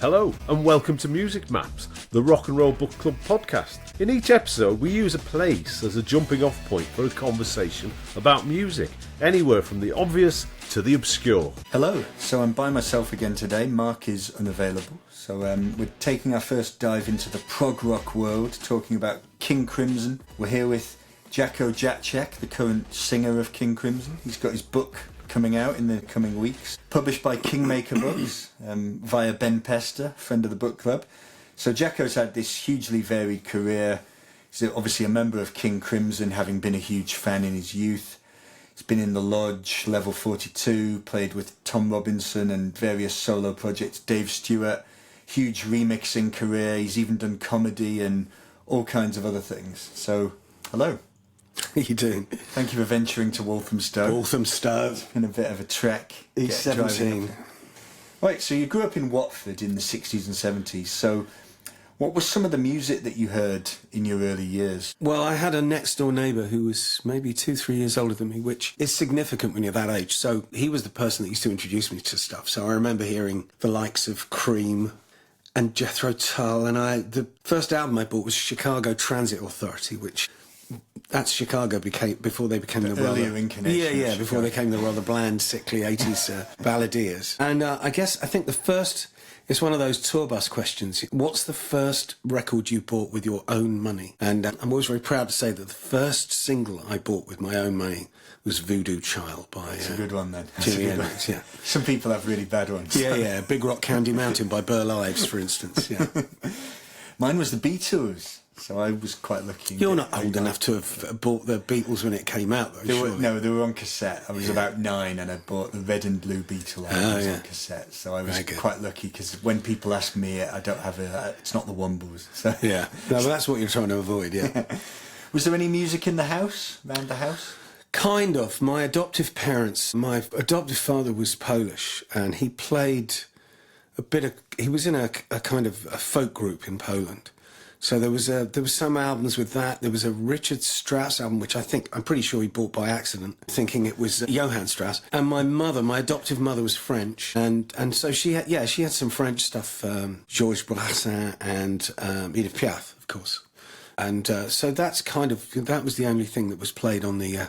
Hello and welcome to Music Maps, the Rock and Roll Book Club podcast. In each episode we use a place as a jumping off point for a conversation about music, anywhere from the obvious to the obscure. Hello, so I'm by myself again today. Mark is unavailable, so we're taking our first dive into the prog rock world, talking about King Crimson. We're here with Jakko Jakszyk, the current singer of King Crimson. He's got his book coming out in the coming weeks, published by Kingmaker Books via Ben Pester, friend of the book club. So Jakko's had this hugely varied career. He's obviously a member of King Crimson, having been a huge fan in his youth. He's been in the Lodge, Level 42, played with Tom Robinson and various solo projects, Dave Stewart, huge remixing career. He's even done comedy and all kinds of other things. So, hello. How you doing? Thank you for venturing to Walthamstow. Walthamstow. It's been a bit of a trek. He's 17. Right, so you grew up in Watford in the 60s and 70s. So what was some of the music that you heard in your early years? Well, I had a next-door neighbour who was maybe 2-3 years older than me, which is significant when you're that age. So he was the person that used to introduce me to stuff. So I remember hearing the likes of Cream and Jethro Tull, and the first album I bought was Chicago Transit Authority, which... That's Chicago before they became the earlier rather... incarnation. Before they became the rather bland, sickly 80s balladeers. And I think the first... It's one of those tour bus questions. What's the first record you bought with your own money? And I'm always very proud to say that the first single I bought with my own money was Voodoo Child by... It's a good one, then. Jimi Hendrix, yeah. Some people have really bad ones. Yeah. Big Rock Candy Mountain by Burl Ives, for instance, yeah. Mine was the Beatles. So I was quite lucky. You're not old enough to have bought the Beatles when it came out, though, they were on cassette. I was about 9 and I bought the red and blue Beatle albums on cassette. So I was quite lucky because when people ask me, I don't have it's not the Wombles. So. Yeah, no, but that's what you're trying to avoid, yeah. Was there any music in the house, around the house? Kind of. My adoptive father was Polish and he played he was in a kind of a folk group in Poland. So there was some albums with that. There was a Richard Strauss album, which I'm pretty sure he bought by accident, thinking it was Johann Strauss. And my adoptive mother was French, and so she had some French stuff, Georges Brassens and Edith Piaf, of course. And so that was the only thing that was played on the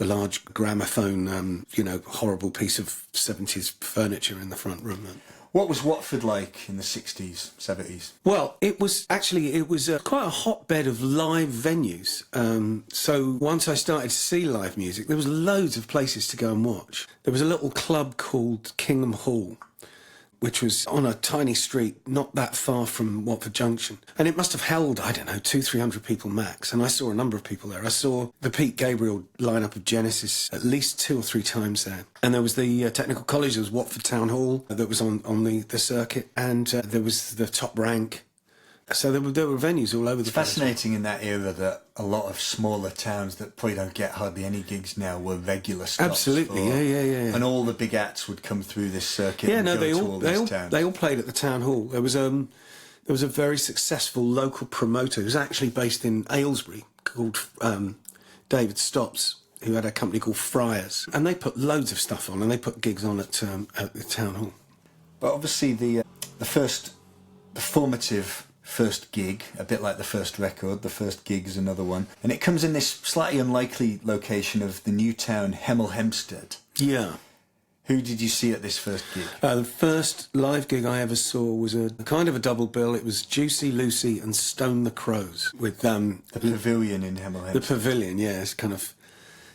large gramophone, horrible piece of 70s furniture in the front room. What was Watford like in the 60s, 70s? Well, it was quite a hotbed of live venues. So once I started to see live music, there was loads of places to go and watch. There was a little club called Kingham Hall, which was on a tiny street not that far from Watford Junction. And it must have held, 200-300 people max. And I saw a number of people there. I saw the Pete Gabriel lineup of Genesis at least 2 or 3 times there. And there was the Technical College, there was Watford Town Hall that was on the circuit. And there was the Top Rank. So there were venues all over the place. It's fascinating in that era that a lot of smaller towns that probably don't get hardly any gigs now were regular stops. Absolutely, yeah. And all the big acts would come through this circuit. Yeah, and no, go they all played at the town hall. There was a very successful local promoter who was actually based in Aylesbury called David Stopps, who had a company called Friars, and they put loads of stuff on, and they put gigs on at the town hall. But obviously the formative first gig, a bit like the first record, the first gig is another one. And it comes in this slightly unlikely location of the new town, Hemel Hempstead. Yeah. Who did you see at this first gig? The first live gig I ever saw was a kind of a double bill. It was Juicy Lucy and Stone the Crows with... the Pavilion in Hemel Hempstead. The Pavilion, yeah. It's kind of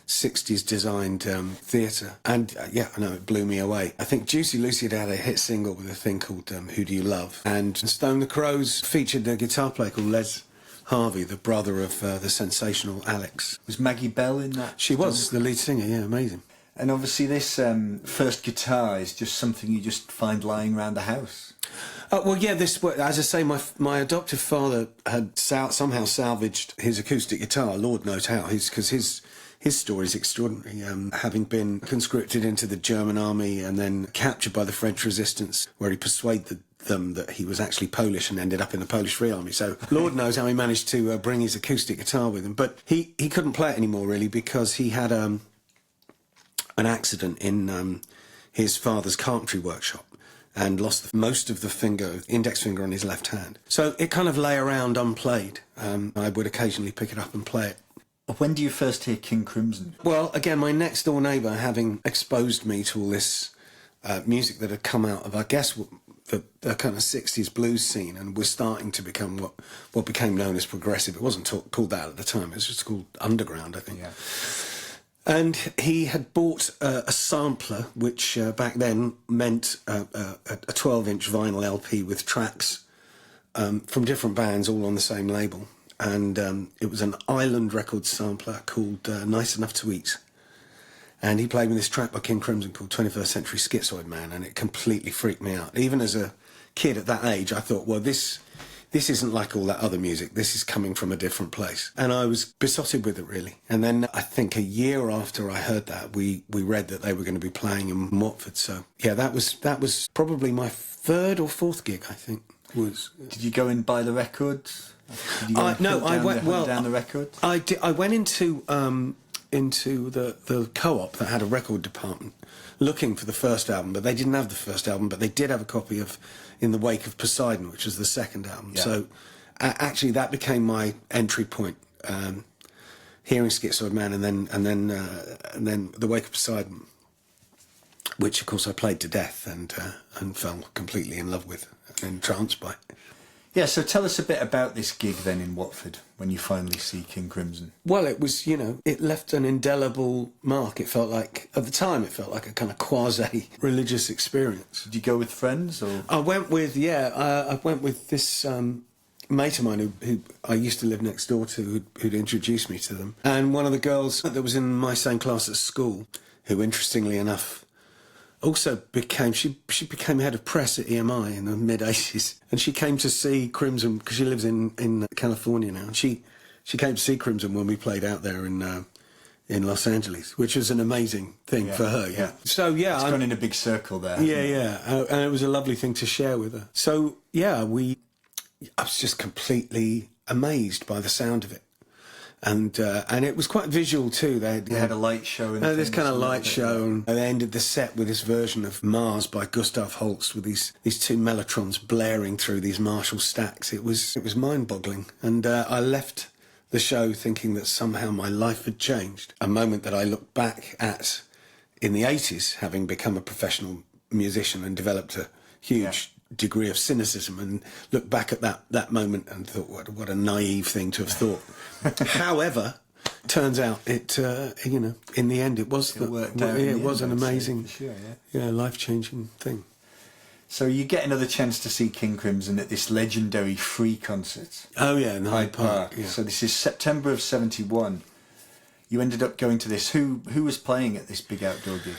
60s designed theatre. And I know, it blew me away. I think Juicy Lucy had a hit single with a thing called Who Do You Love? And Stone the Crows featured a guitar player called Les Harvey, the brother of the sensational Alex. Was Maggie Bell in that? She was the lead singer, yeah, amazing. And obviously this first guitar is just something you just find lying around the house. As I say, my adoptive father had somehow salvaged his acoustic guitar, Lord knows how, because his story is extraordinary, having been conscripted into the German army and then captured by the French resistance, where he persuaded them that he was actually Polish and ended up in the Polish Free Army. So Lord knows how he managed to bring his acoustic guitar with him. But he couldn't play it anymore, really, because he had an accident in his father's carpentry workshop. and lost most of the index finger on his left hand. So it kind of lay around unplayed. I would occasionally pick it up and play it. When do you first hear King Crimson? Well, again, my next door neighbour having exposed me to all this music that had come out of, I guess, the kind of 60s blues scene, and was starting to become what became known as progressive. It wasn't called that at the time. It was just called underground, I think. Yeah. And he had bought a sampler, which back then meant a 12-inch vinyl LP with tracks from different bands, all on the same label. And it was an Island Records sampler called Nice Enough to Eat. And he played me this track by King Crimson called 21st Century Schizoid Band, and it completely freaked me out. Even as a kid at that age, I thought, well, this isn't like all that other music. This is coming from a different place. And I was besotted with it, really. And then I think a year after I heard that, we read that they were going to be playing in Watford. So, yeah, that was probably my third or fourth gig, I think. Did you go and buy the records? I went down the records. I went into the co-op that had a record department, looking for the first album, but they didn't have the first album, but they did have a copy of In the Wake of Poseidon, which was the second album. Yeah. So actually that became my entry point, hearing Schizoid Man and then The Wake of Poseidon, which of course I played to death and fell completely in love with and entranced by. Yeah, so tell us a bit about this gig then in Watford when you finally see King Crimson. Well, it was, it left an indelible mark. It felt like, at the time, it felt like a kind of quasi-religious experience. Did you go with friends? Or I went with this mate of mine who I used to live next door to, who'd introduced me to them. And one of the girls that was in my same class at school, who, interestingly enough, also became head of press at EMI in the mid-80s, and she came to see Crimson because she lives in California now, and she came to see Crimson when we played out there in Los Angeles, which was an amazing thing for her. Yeah. So it's gone in a big circle there. Yeah, and it was a lovely thing to share with her. So yeah, I was just completely amazed by the sound of it. And it was quite visual too. They had a light show. This kind of light show, and they ended the set with this version of Mars by Gustav Holst with these two mellotrons blaring through these Marshall stacks. It was mind-boggling, and I left the show thinking that somehow my life had changed. A moment that I look back at in the 80s, having become a professional musician and developed a huge degree of cynicism, and look back at that moment and thought, what a naive thing to have thought. However, turns out it in the end it was an amazing, life-changing thing. So you get another chance to see King Crimson at this legendary free concert. Oh yeah, in Hyde Park. Yeah. So this is September of '71. You ended up going to this. Who was playing at this big outdoor gig?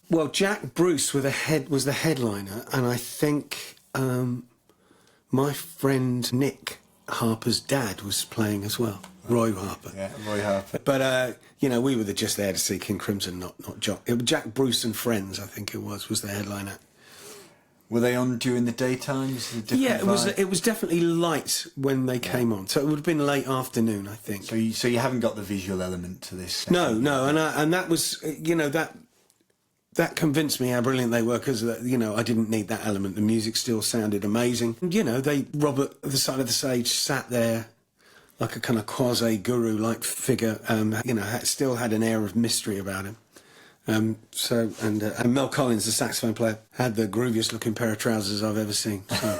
Well, Jack Bruce was the headliner, and I think my friend Nick Harper's dad was playing as well, Roy Harper. Yeah, Roy Harper. But we were just there to see King Crimson, not John. It was Jack Bruce and Friends, I think it was the headliner. Were they on during the daytime? Yeah, it was definitely light when they came on, so it would have been late afternoon, I think. So you haven't got the visual element to this. No, and that was that convinced me how brilliant they were, because I didn't need that element. The music still sounded amazing. Robert at the side of the stage sat there like a kind of quasi-guru-like figure. Still had an air of mystery about him. And Mel Collins, the saxophone player, had the grooviest looking pair of trousers I've ever seen. So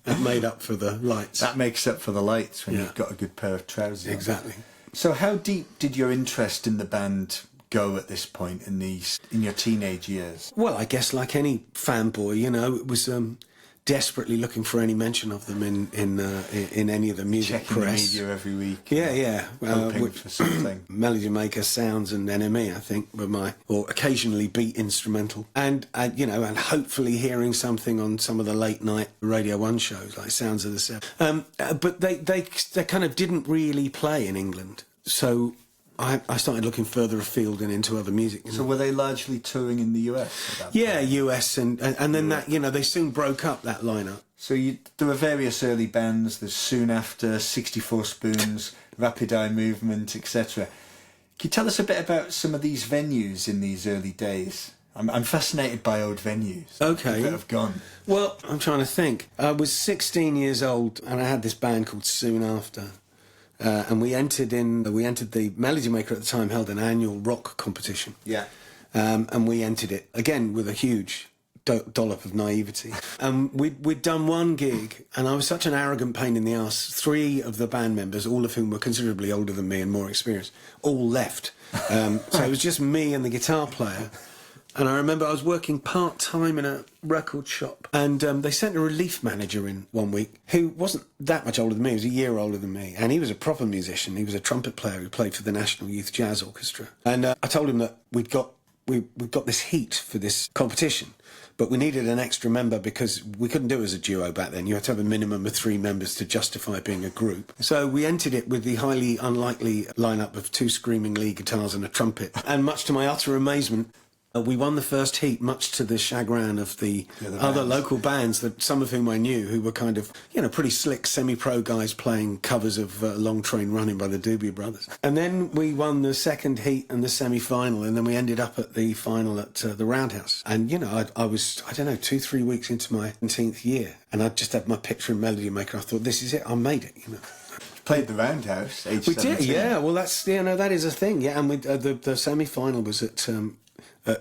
that made up for the lights. That makes up for the lights when you've got a good pair of trousers. Exactly. So how deep did your interest in the band go at this point in your teenage years? Well, I guess like any fanboy, it was desperately looking for any mention of them in any of the music checking press. the media every week. Yeah. Hoping for something. Melody Maker, Sounds, and NME, I think, were or occasionally Beat Instrumental, and hopefully hearing something on some of the late night Radio 1 shows like Sounds of the Seven. But they kind of didn't really play in England, so I started looking further afield and into other music. So were they largely touring in the US at that point? US, and then that they soon broke up that lineup. So there were various early bands. There's Soon After, 64 Spoons, Rapid Eye Movement, etc. Can you tell us a bit about some of these venues in these early days? I'm fascinated by old venues. Okay. That have gone. Well, I'm trying to think. I was 16 years old, and I had this band called Soon After. And we entered the Melody Maker at the time held an annual rock competition. Yeah. And we entered it, again, with a huge dollop of naivety. We'd done one gig, and I was such an arrogant pain in the arse. 3 of the band members, all of whom were considerably older than me and more experienced, all left. So it was just me and the guitar player. And I remember I was working part-time in a record shop, and they sent a relief manager in one week who wasn't that much older than me. He was a year older than me, and he was a proper musician. He was a trumpet player who played for the National Youth Jazz Orchestra. And I told him that we've got this heat for this competition, but we needed an extra member because we couldn't do it as a duo back then. You had to have a minimum of 3 members to justify being a group. So we entered it with the highly unlikely lineup of 2 screaming lead guitars and a trumpet. And much to my utter amazement, we won the first heat, much to the chagrin of the other local bands, that some of whom I knew, who were kind of, pretty slick semi-pro guys playing covers of Long Train Running by the Doobie Brothers. And then we won the second heat and the semi-final, and then we ended up at the final at the Roundhouse. And, I was, 2-3 weeks into my 17th year, and I just had my picture in Melody Maker. I thought, this is it, I made it, Played the Roundhouse, age 17. We did, yeah. Well, that's, that is a thing, yeah. And the semi-final was at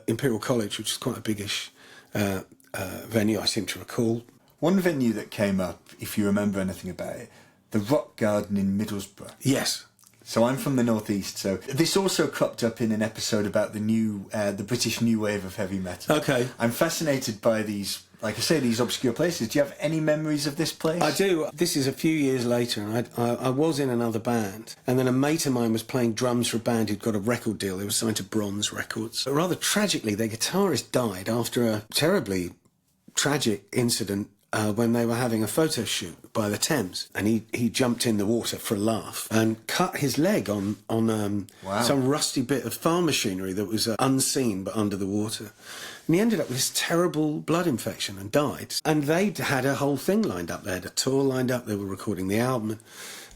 Imperial College, which is quite a biggish venue, I seem to recall. One venue that came up, if you remember anything about it, the Rock Garden in Middlesbrough. Yes. So I'm from the northeast, so this also cropped up in an episode about the British new wave of heavy metal. Okay. I'm fascinated by these, like I say, these obscure places. Do you have any memories of this place? I do. This is a few years later, and I was in another band, and then a mate of mine was playing drums for a band who'd got a record deal. They were signed to Bronze Records. But rather tragically, their guitarist died after a terribly tragic incident when they were having a photo shoot by the Thames, and he jumped in the water for a laugh and cut his leg on some rusty bit of farm machinery that was unseen but under the water. And he ended up with this terrible blood infection and died. And they'd had a whole thing lined up. They had a tour lined up. They were recording the album.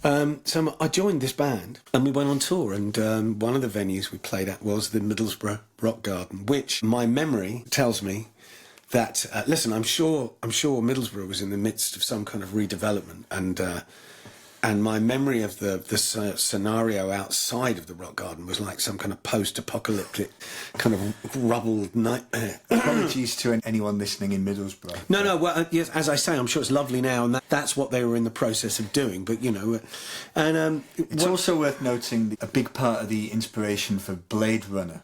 So I joined this band, and we went on tour. And one of the venues we played at was the Middlesbrough Rock Garden, which my memory tells me that, listen, I'm sure Middlesbrough was in the midst of some kind of redevelopment, and my memory of the scenario outside of the Rock Garden was like some kind of post-apocalyptic kind of rubbled nightmare. Apologies to anyone listening in Middlesbrough. No, well, yes, as I say, I'm sure it's lovely now, and that's what they were in the process of doing, but, and... it's also worth noting a big part of the inspiration for Blade Runner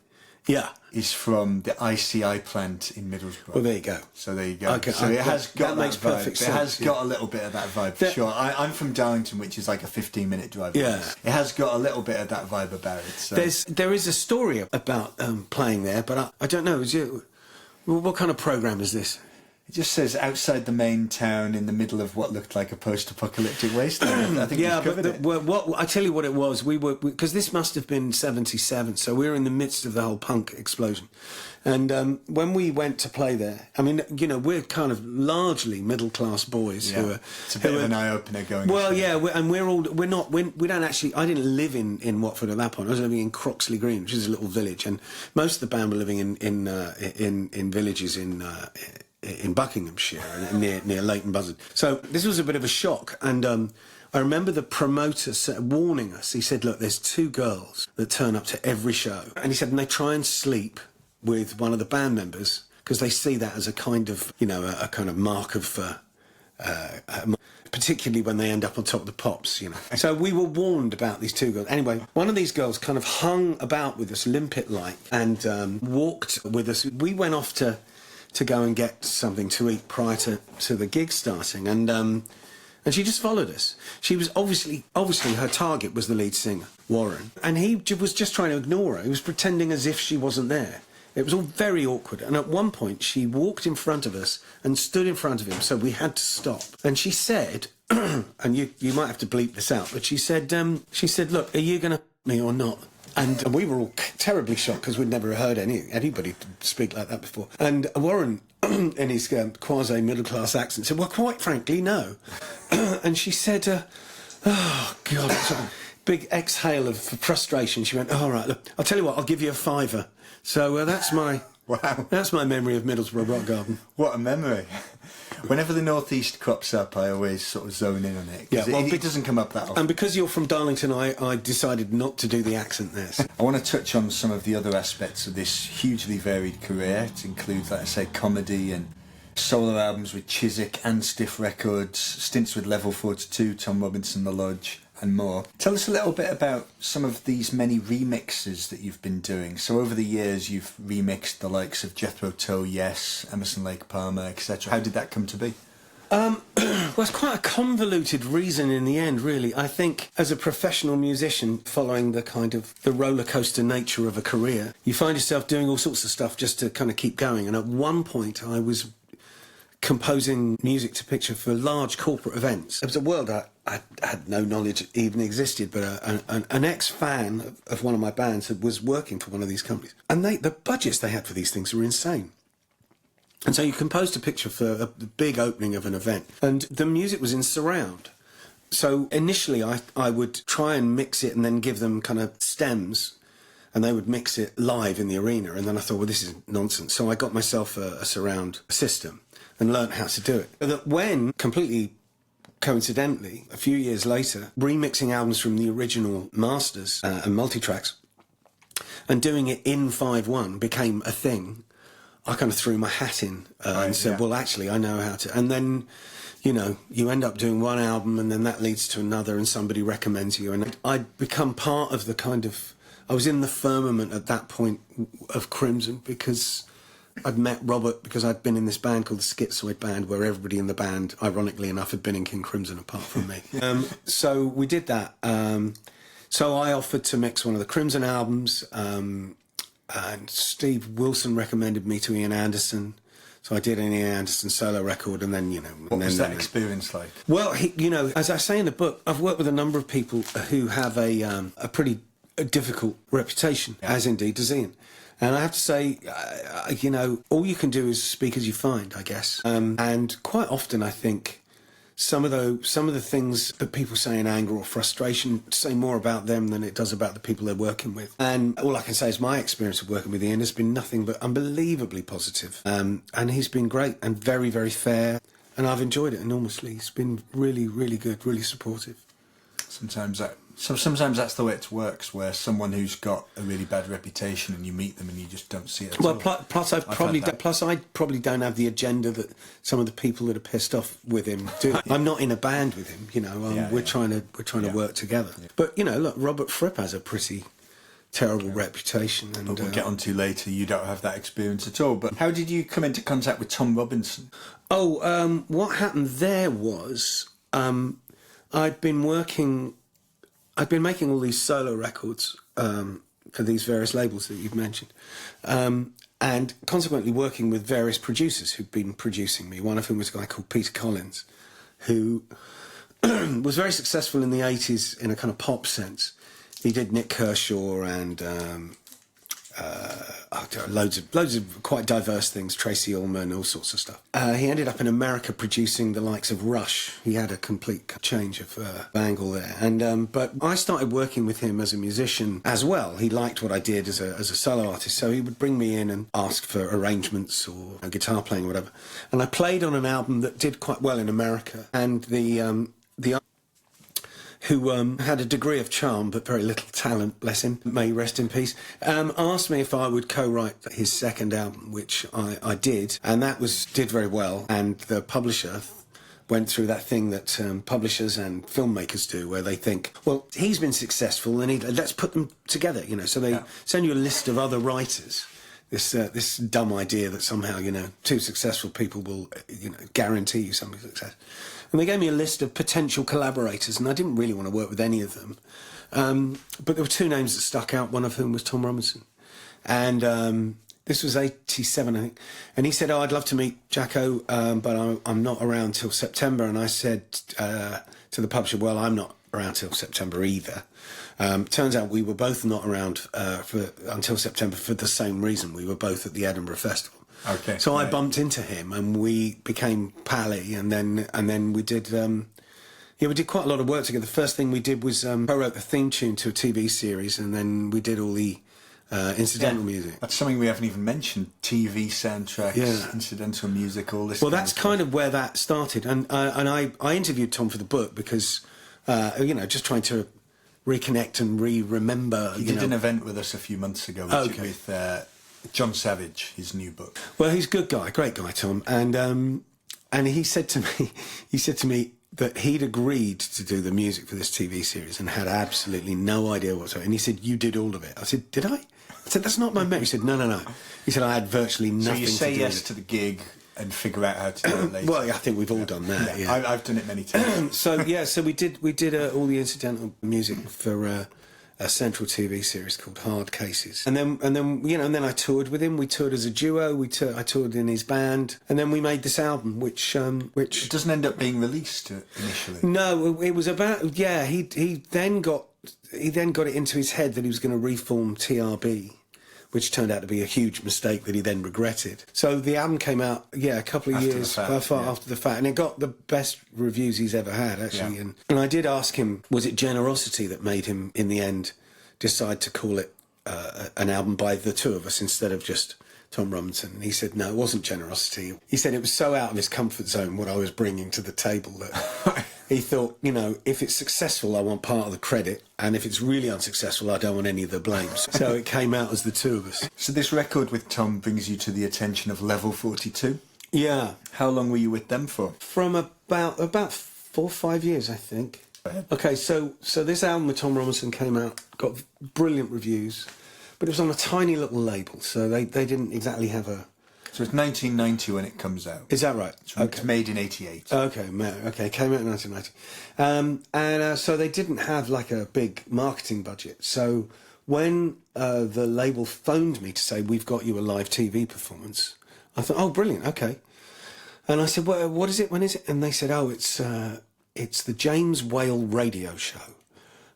is from the ICI plant in Middlesbrough. Well, there you go. So there you go. Okay, so it has got that makes vibe. perfect sense. It has got a little bit of that vibe, for sure. I'm from Darlington, which is like a 15-minute drive. Yeah. It has got a little bit of that vibe about it. So. There is a story about playing there, but I don't know. What kind of programme is this? It just says outside the main town in the middle of what looked like a post-apocalyptic wasteland. I think you've covered it. Well, I tell you what it was. We were, because this must have been 77, so we were in the midst of the whole punk explosion. And when we went to play there, I mean, we're kind of largely middle-class boys who are... It's a bit of an eye-opener going... Well, yeah, we don't actually... I didn't live in Watford at that point. I was living in Croxley Green, which is a little village, and most of the band were living in villages in Buckinghamshire, near Leighton Buzzard. So this was a bit of a shock, and I remember the promoter warning us. He said, look, there's 2 girls that turn up to every show, and he said, and they try and sleep with one of the band members because they see that as a kind of, a kind of mark of... particularly when they end up on top of the pops, So we were warned about these 2 girls. Anyway, one of these girls kind of hung about with us, limpet-like, and walked with us. We went off to go and get something to eat prior to the gig starting, and she just followed us. She was obviously her target was the lead singer, Warren, and he was just trying to ignore her. He was pretending as if she wasn't there. It was all very awkward, and at one point she walked in front of us and stood in front of him, so we had to stop. And she said, and you might have to bleep this out, but she said, look, are you going to me or not? And we were all terribly shocked because we'd never heard anybody speak like that before. And Warren, in his quasi-middle-class accent, said, well, quite frankly, no. And she said, oh, God, it's a big exhale of frustration. She went, all right, look, I'll tell you what, I'll give you a £5. So that's my... Wow. That's my memory of Middlesbrough Rock Garden. What a memory. Whenever the Northeast crops up, I always sort of zone in on it. Yeah, well, it doesn't come up that often. And because you're from Darlington, I decided not to do the accent there. So. I want to touch on some of the other aspects of this hugely varied career. It includes, like I say, comedy and solo albums with Chiswick and Stiff Records, stints with Level 42, Tom Robinson, The Lodge, and more. Tell us a little bit about some of these many remixes that you've been doing. So over the years, you've remixed the likes of Jethro Tull Yes, Emerson Lake Palmer, etc. How did that come to be? Well, it's quite a convoluted reason in the end, really. I think as a professional musician, following the kind of the roller coaster nature of a career, you find yourself doing all sorts of stuff just to kind of keep going. And at one point, I was composing music to picture for large corporate events. It was a world I had no knowledge even existed, but an ex-fan of one of my bands was working for one of these companies. And the budgets they had for these things were insane. And so you composed a picture for a big opening of an event. And the music was in surround. So initially I would try and mix it and then give them kind of stems, and they would mix it live in the arena. And then I thought, well, this is nonsense. So I got myself a surround system and learnt how to do it. But that when, completely coincidentally, a few years later, remixing albums from the original masters and multitracks and doing it in 5/1 became a thing, I kind of threw my hat in and said, well, actually, I know how to. And then, you know, you end up doing one album and then that leads to another and somebody recommends you. And I'd become part of the kind of... I was in the firmament at that point of Crimson because I'd met Robert because I'd been in this band called the Schizoid Band where everybody in the band, ironically enough, had been in King Crimson apart from me. So we did that. So I offered to mix one of the Crimson albums and Steve Wilson recommended me to Ian Anderson. So I did an Ian Anderson solo record and then, you know... What was that experience like? Well, you know, as I say in the book, I've worked with a number of people who have a pretty difficult reputation, as indeed does Ian. And I have to say, you know, all you can do is speak as you find, I guess. And quite often, I think, some of the things that people say in anger or frustration say more about them than it does about the people they're working with. And all I can say is my experience of working with Ian has been nothing but unbelievably positive. And he's been great and very, very fair. And I've enjoyed it enormously. He's been really, really good, really supportive. Sometimes that's the way it works, where someone who's got a really bad reputation and you meet them and you just don't see it at all. Plus I probably don't have the agenda that some of the people that are pissed off with him do. I'm not in a band with him, you know. We're trying to work together. Yeah. But you know, look, Robert Fripp has a pretty terrible reputation, and but we'll get on to later. You don't have that experience at all. But how did you come into contact with Tom Robinson? What happened there was I'd been making all these solo records for these various labels that you've mentioned, and consequently working with various producers who'd been producing me, one of whom was a guy called Peter Collins, who was very successful in the 80s in a kind of pop sense. He did Nick Kershaw and loads of quite diverse things, Tracy Ullman, all sorts of stuff. He ended up in America producing the likes of Rush. He had a complete change of angle there. And but I started working with him as a musician as well. He liked what I did as a solo artist, so he would bring me in and ask for arrangements or guitar playing or whatever. And I played on an album that did quite well in America. And the who had a degree of charm but very little talent, bless him, may he rest in peace, asked me if I would co-write his second album, which I did, and that did very well. And the publisher went through that thing that publishers and filmmakers do, where they think, well, he's been successful, and let's put them together, you know. So they send you a list of other writers. This dumb idea that somehow, you know, two successful people will, you know, guarantee you some success. And they gave me a list of potential collaborators, and I didn't really want to work with any of them. But there were two names that stuck out, one of whom was Tom Robinson. And this was 87, I think. And he said, I'd love to meet Jakko, but I'm not around till September. And I said to the publisher, well, I'm not around till September either. Turns out we were both not around until September for the same reason. We were both at the Edinburgh Festival. Okay. So I bumped into him and we became pally, and then we did we did quite a lot of work together. The first thing we did was co-wrote the theme tune to a TV series, and then we did all the incidental music. That's something we haven't even mentioned. TV soundtracks, incidental music, all this. Well, that's kind of where that started. And I interviewed Tom for the book because, just trying to reconnect and remember. He did an event with us a few months ago with John Savage, his new book. Well, he's a good guy, great guy, Tom. And he said to me that he'd agreed to do the music for this TV series and had absolutely no idea whatsoever. And he said, "You did all of it." I said, "Did I?" I said, "That's not my memory." He said, No. He said, "I had virtually nothing to do with it." So you say yes to the gig and figure out how to do it later. Well, I think we've all done that. Yeah. I've done it many times. So we did all the incidental music for a Central TV series called Hard Cases, and then I toured with him. We toured as a duo. I toured in his band, and then we made this album, which it doesn't end up being released initially. No, it was about He then got it into his head that he was going to reform TRB, which turned out to be a huge mistake that he then regretted. So the album came out, a couple of after years after the fact, and it got the best reviews he's ever had, actually. Yeah. And I did ask him, was it generosity that made him, in the end, decide to call it an album by the two of us instead of just Tom Robinson? And he said, no, it wasn't generosity. He said it was so out of his comfort zone, what I was bringing to the table, that he thought, if it's successful, I want part of the credit, and if it's really unsuccessful, I don't want any of the blame. So it came out as the two of us. So this record with Tom brings you to the attention of Level 42? Yeah. How long were you with them for? From about 4 or 5 years, I think. Okay, so this album with Tom Robinson came out, got brilliant reviews, but it was on a tiny little label, so they didn't exactly have a... So it's 1990 when it comes out. Is that right? It's made in 88. Okay, came out in 1990. So they didn't have like a big marketing budget. So when the label phoned me to say, we've got you a live TV performance, I thought, oh, brilliant, okay. And I said, well, what is it, when is it? And they said, oh, it's the James Whale radio show.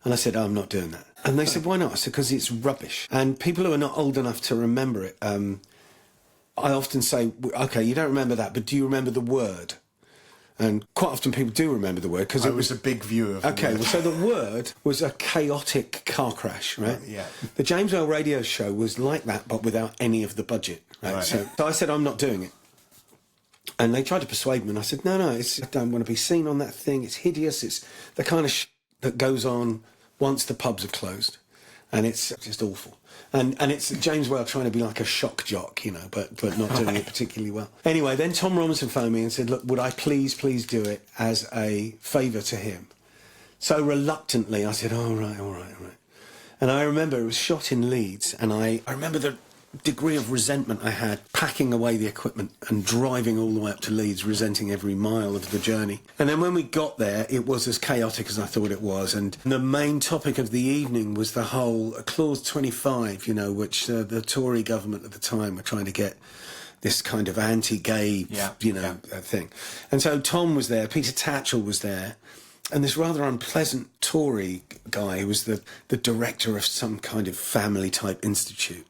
And I said, oh, I'm not doing that. And they said, why not? I said, because it's rubbish. And people who are not old enough to remember it, I often say, okay, you don't remember that, but do you remember the word? And quite often people do remember the word, because it was a big view of okay, well, so the word was a chaotic car crash, right? Yeah. The James Whale radio show was like that, but without any of the budget. Right? So I said, I'm not doing it. And they tried to persuade me, and I said, no, I don't want to be seen on that thing. It's hideous. It's the kind of that goes on once the pubs are closed, and it's just awful. And it's James Whale trying to be like a shock jock, but not doing it particularly well. Anyway, then Tom Robinson phoned me and said, look, would I please do it as a favour to him? So reluctantly, I said, all right. And I remember it was shot in Leeds, and I remember the degree of resentment I had packing away the equipment and driving all the way up to Leeds, resenting every mile of the journey. And then when we got there, it was as chaotic as I thought it was, and the main topic of the evening was the whole Clause 25, which the Tory government at the time were trying to get this kind of anti-gay, thing. And so Tom was there, Peter Tatchell was there, and this rather unpleasant Tory guy who was the director of some kind of family-type institute,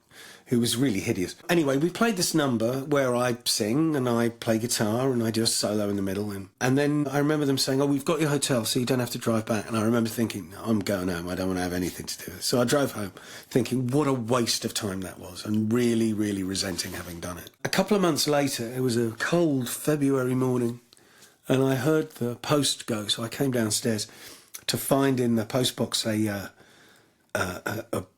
who was really hideous. Anyway, we played this number where I sing and I play guitar and I do a solo in the middle. And then I remember them saying, oh, we've got your hotel, so you don't have to drive back. And I remember thinking, no, I'm going home. I don't want to have anything to do with it. So I drove home thinking what a waste of time that was, and really, really resenting having done it. A couple of months later, it was a cold February morning, and I heard the post go. So I came downstairs to find in the postbox a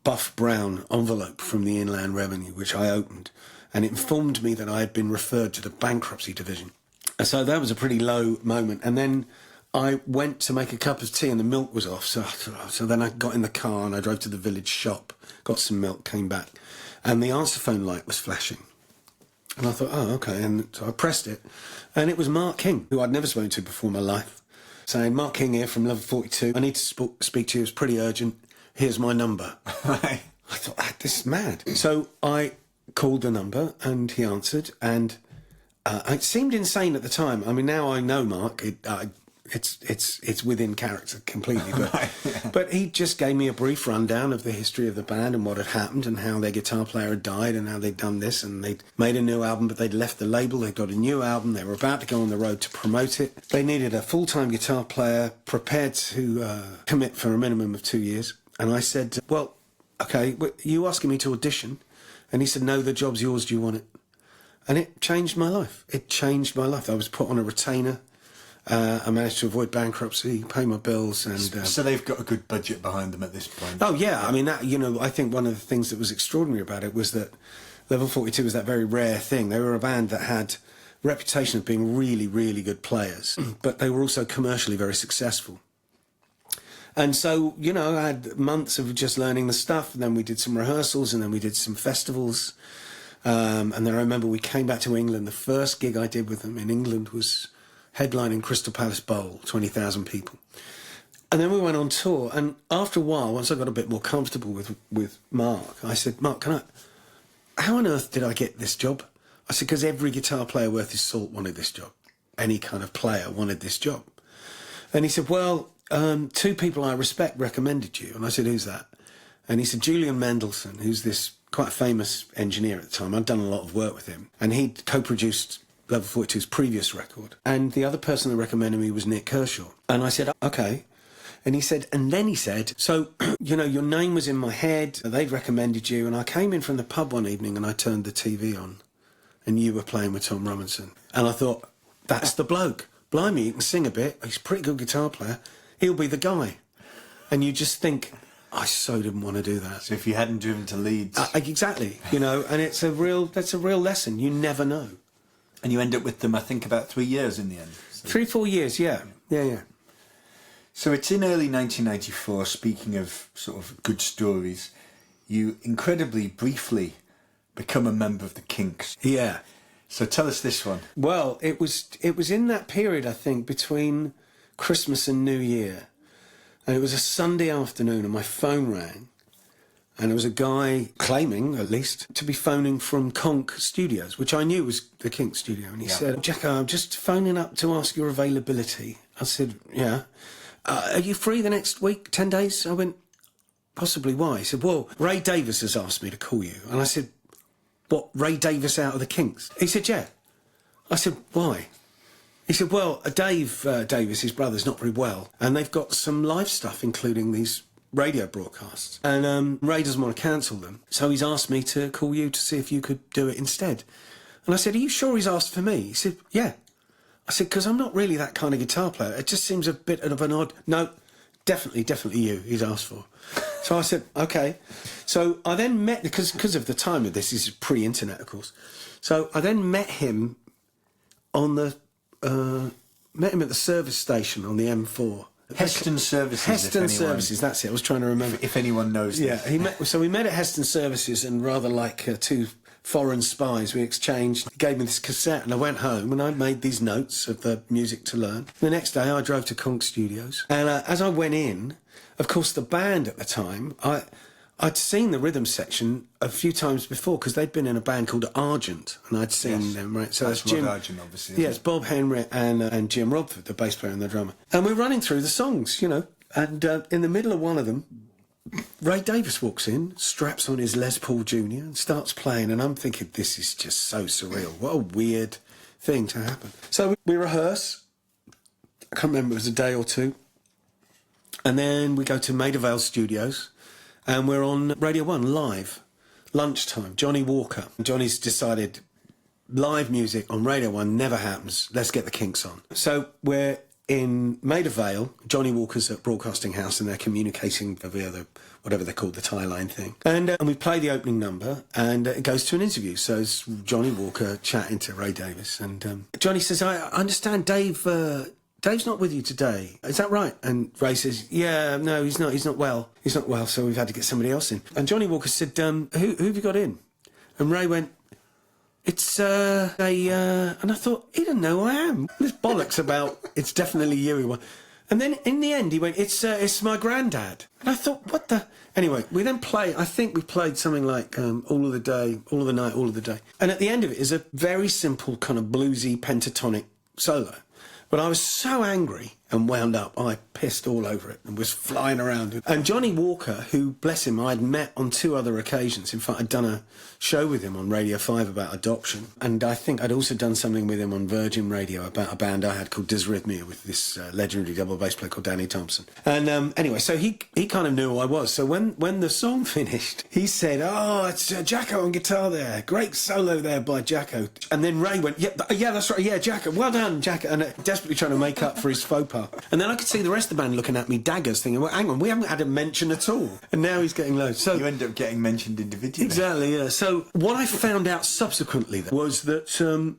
buff brown envelope from the Inland Revenue, which I opened, and it informed me that I had been referred to the bankruptcy division. So that was a pretty low moment. And then I went to make a cup of tea and the milk was off. So then I got in the car and I drove to the village shop, got some milk, came back, and the answer phone light was flashing. And I thought, oh, okay. And so I pressed it, and it was Mark King, who I'd never spoken to before in my life, saying, Mark King here from Level 42. I need to speak to you. It's pretty urgent. Here's my number. I thought, this is mad. So I called the number and he answered, and it seemed insane at the time. I mean, now I know Mark. It's within character completely. But he just gave me a brief rundown of the history of the band and what had happened and how their guitar player had died and how they'd done this, and they'd made a new album, but they'd left the label. They'd got a new album. They were about to go on the road to promote it. They needed a full-time guitar player prepared to commit for a minimum of 2 years. And I said, well, okay, you asking me to audition? And he said, no, the job's yours, do you want it? And it changed my life. It changed my life. I was put on a retainer. I managed to avoid bankruptcy, pay my bills, and so they've got a good budget behind them at this point. Oh yeah, I mean that. I think one of the things that was extraordinary about it was that Level 42 was that very rare thing. They were a band that had a reputation of being really, really good players, but they were also commercially very successful. And so, I had months of just learning the stuff, and then we did some rehearsals, and then we did some festivals. And then I remember we came back to England. The first gig I did with them in England was headlining Crystal Palace Bowl, 20,000 people. And then we went on tour, and after a while, once I got a bit more comfortable with Mark, I said, Mark, how on earth did I get this job? I said, because every guitar player worth his salt wanted this job. Any kind of player wanted this job. And he said, well, two people I respect recommended you. And I said, who's that? And he said, Julian Mendelssohn, who's this quite famous engineer at the time. I'd done a lot of work with hhm. And he'd co-produced Level 42's previous record. And the other person that recommended me was Nick Kershaw. And I said, okay. And he said, so, your name was in my head, they'd recommended you, and I came in from the pub one evening and I turned the TV on, and you were playing with Tom Robinson. And I thought, that's the bloke. Blimey, he can sing a bit, he's a pretty good guitar player, he'll be the guy. And you just think, I so didn't want to do that. So if you hadn't driven to Leeds... exactly, and that's a real lesson, you never know. And you end up with them, I think, about 3 years in the end. So. 3-4 years, yeah. So it's in early 1994, speaking of sort of good stories, you incredibly briefly become a member of the Kinks. Yeah. So tell us this one. Well, it was in that period, I think, between Christmas and New Year. And it was a Sunday afternoon and my phone rang. And there was a guy claiming, at least, to be phoning from Conk Studios, which I knew was the Kinks studio. And he said, Jacko, I'm just phoning up to ask your availability. I said, yeah. Are you free the next week, 10 days? I went, possibly. Why? He said, well, Ray Davies has asked me to call you. And I said, what, Ray Davies out of the Kinks? He said, yeah. I said, why? He said, well, Dave Davies, his brother's not very well, and they've got some live stuff, including these radio broadcasts. And Ray doesn't want to cancel them, so he's asked me to call you to see if you could do it instead. And I said, are you sure he's asked for me? He said, yeah. I said, because I'm not really that kind of guitar player. It just seems a bit of an odd... No, definitely you, he's asked for. So I said, OK. So I then met... Because of the time of this is pre-internet, of course. So I then met him on the... met him at the service station on the M4. Heston Services. Heston Services, that's it. I was trying to remember. If anyone knows this. Yeah, so we met at Heston Services, and rather like two foreign spies, we exchanged. He gave me this cassette, and I went home and I made these notes of the music to learn. The next day I drove to Conk Studios, and as I went in, of course the band at the time, I'd seen the rhythm section a few times before because they'd been in a band called Argent, and I'd seen them, right? So that's Jim Argent, obviously. Yeah, it's Bob Henry and Jim Rodford, the bass player and the drummer. And we're running through the songs, and in the middle of one of them, Ray Davies walks in, straps on his Les Paul Jr. and starts playing, and I'm thinking, this is just so surreal. What a weird thing to happen. So we rehearse. I can't remember, it was a day or two. And then we go to Maida Vale Studios, and we're on Radio 1 live, lunchtime. Johnny Walker. Johnny's decided live music on Radio 1 never happens. Let's get the Kinks on. So we're in Maida Vale. Johnny Walker's at Broadcasting House, and they're communicating via the, whatever they're called, the tie line thing. And we play the opening number, and it goes to an interview. So it's Johnny Walker chatting to Ray Davies. And Johnny says, I understand Dave's not with you today. Is that right? And Ray says, yeah, no, he's not. He's not well. He's not well, so we've had to get somebody else in. And Johnny Walker said, who have you got in? And Ray went, it's and I thought, he doesn't know who I am. This bollocks about, it's definitely you. And then in the end, he went, it's my granddad. And I thought, what the... Anyway, we then I think we played something like All of the Day, All of the Night, All of the Day. And at the end of it is a very simple kind of bluesy pentatonic solo. But I was so angry and wound up. I pissed all over it and was flying around. And Johnny Walker, who, bless him, I'd met on 2 other occasions. In fact, I'd done a show with him on Radio 5 about adoption. And I think I'd also done something with him on Virgin Radio about a band I had called Dysrhythmia with this legendary double bass player called Danny Thompson. And anyway, so he kind of knew who I was. So when the song finished, he said, "Oh, it's Jakko on guitar there. Great solo there by Jakko." And then Ray went, yeah, that's right. Yeah, Jakko. Well done, Jakko." And desperately trying to make up for his faux pas. And then I could see the rest of the band looking at me daggers, thinking, "Well, hang on, we haven't had a mention at all." And now he's getting loads. So you end up getting mentioned individually. Exactly, yeah. So what I found out subsequently was that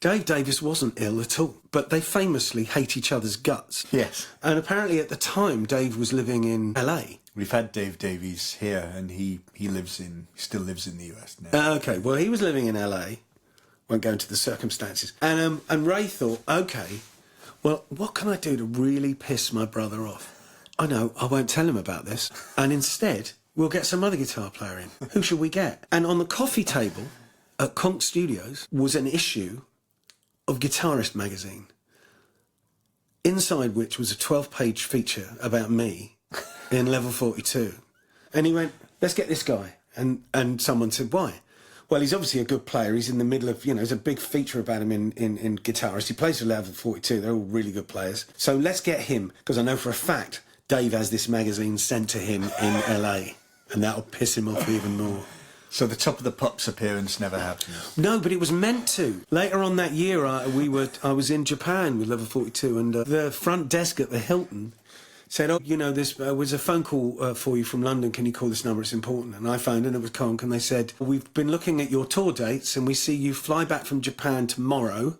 Dave Davis wasn't ill at all, but they famously hate each other's guts. Yes. And apparently at the time, Dave was living in LA. We've had Dave Davies here, and he still lives in the US now. Okay, well, he was living in LA. Won't go into the circumstances. And Ray thought, okay, well, what can I do to really piss my brother off? I know, I won't tell him about this. And instead, we'll get some other guitar player in. Who should we get? And on the coffee table at Conk Studios was an issue of Guitarist magazine, inside which was a 12-page feature about me in Level 42. And he went, "Let's get this guy." And someone said, "Why?" "Well, he's obviously a good player. He's in the middle of, there's a big feature about him in Guitarist. He plays for Level 42. They're all really good players. So let's get him, because I know for a fact Dave has this magazine sent to him in LA, and that'll piss him off even more." So the Top of the Pops appearance never happened? No, but it was meant to. Later on that year, I was in Japan with Level 42, and the front desk at the Hilton said, "Oh, this was a phone call for you from London. Can you call this number? It's important." And I phoned, and it was Conk, and they said, "We've been looking at your tour dates, and we see you fly back from Japan tomorrow."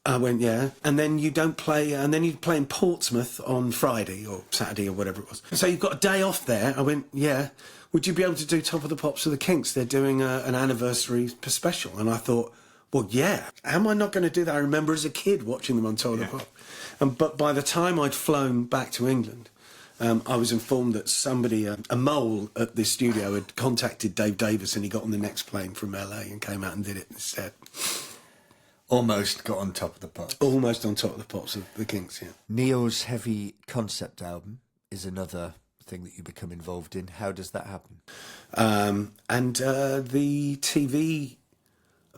I went, "Yeah." "And then you don't play, and then you play in Portsmouth on Friday or Saturday or whatever it was. So you've got a day off there." I went, "Yeah. Would you be able to do Top of the Pops with the Kinks? They're doing an anniversary special." And I thought, well, yeah. How am I not going to do that? I remember as a kid watching them on Top of the Pops. But by the time I'd flown back to England, I was informed that somebody, a mole at the studio, had contacted Dave Davis, and he got on the next plane from LA and came out and did it instead. Almost got on Top of the Pops. Almost on Top of the Pops of the Kinks, yeah. Neil's heavy concept album is another thing that you become involved in. How does that happen? The TV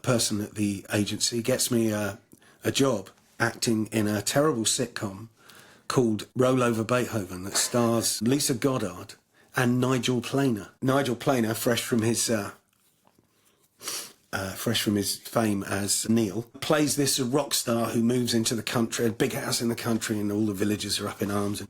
person at the agency gets me a job acting in a terrible sitcom called Roll Over Beethoven that stars Lisa Goddard and Nigel Planer. Nigel Planer, fresh from his fame as Neil, plays this rock star who moves into the country, a big house in the country, and all the villagers are up in arms. And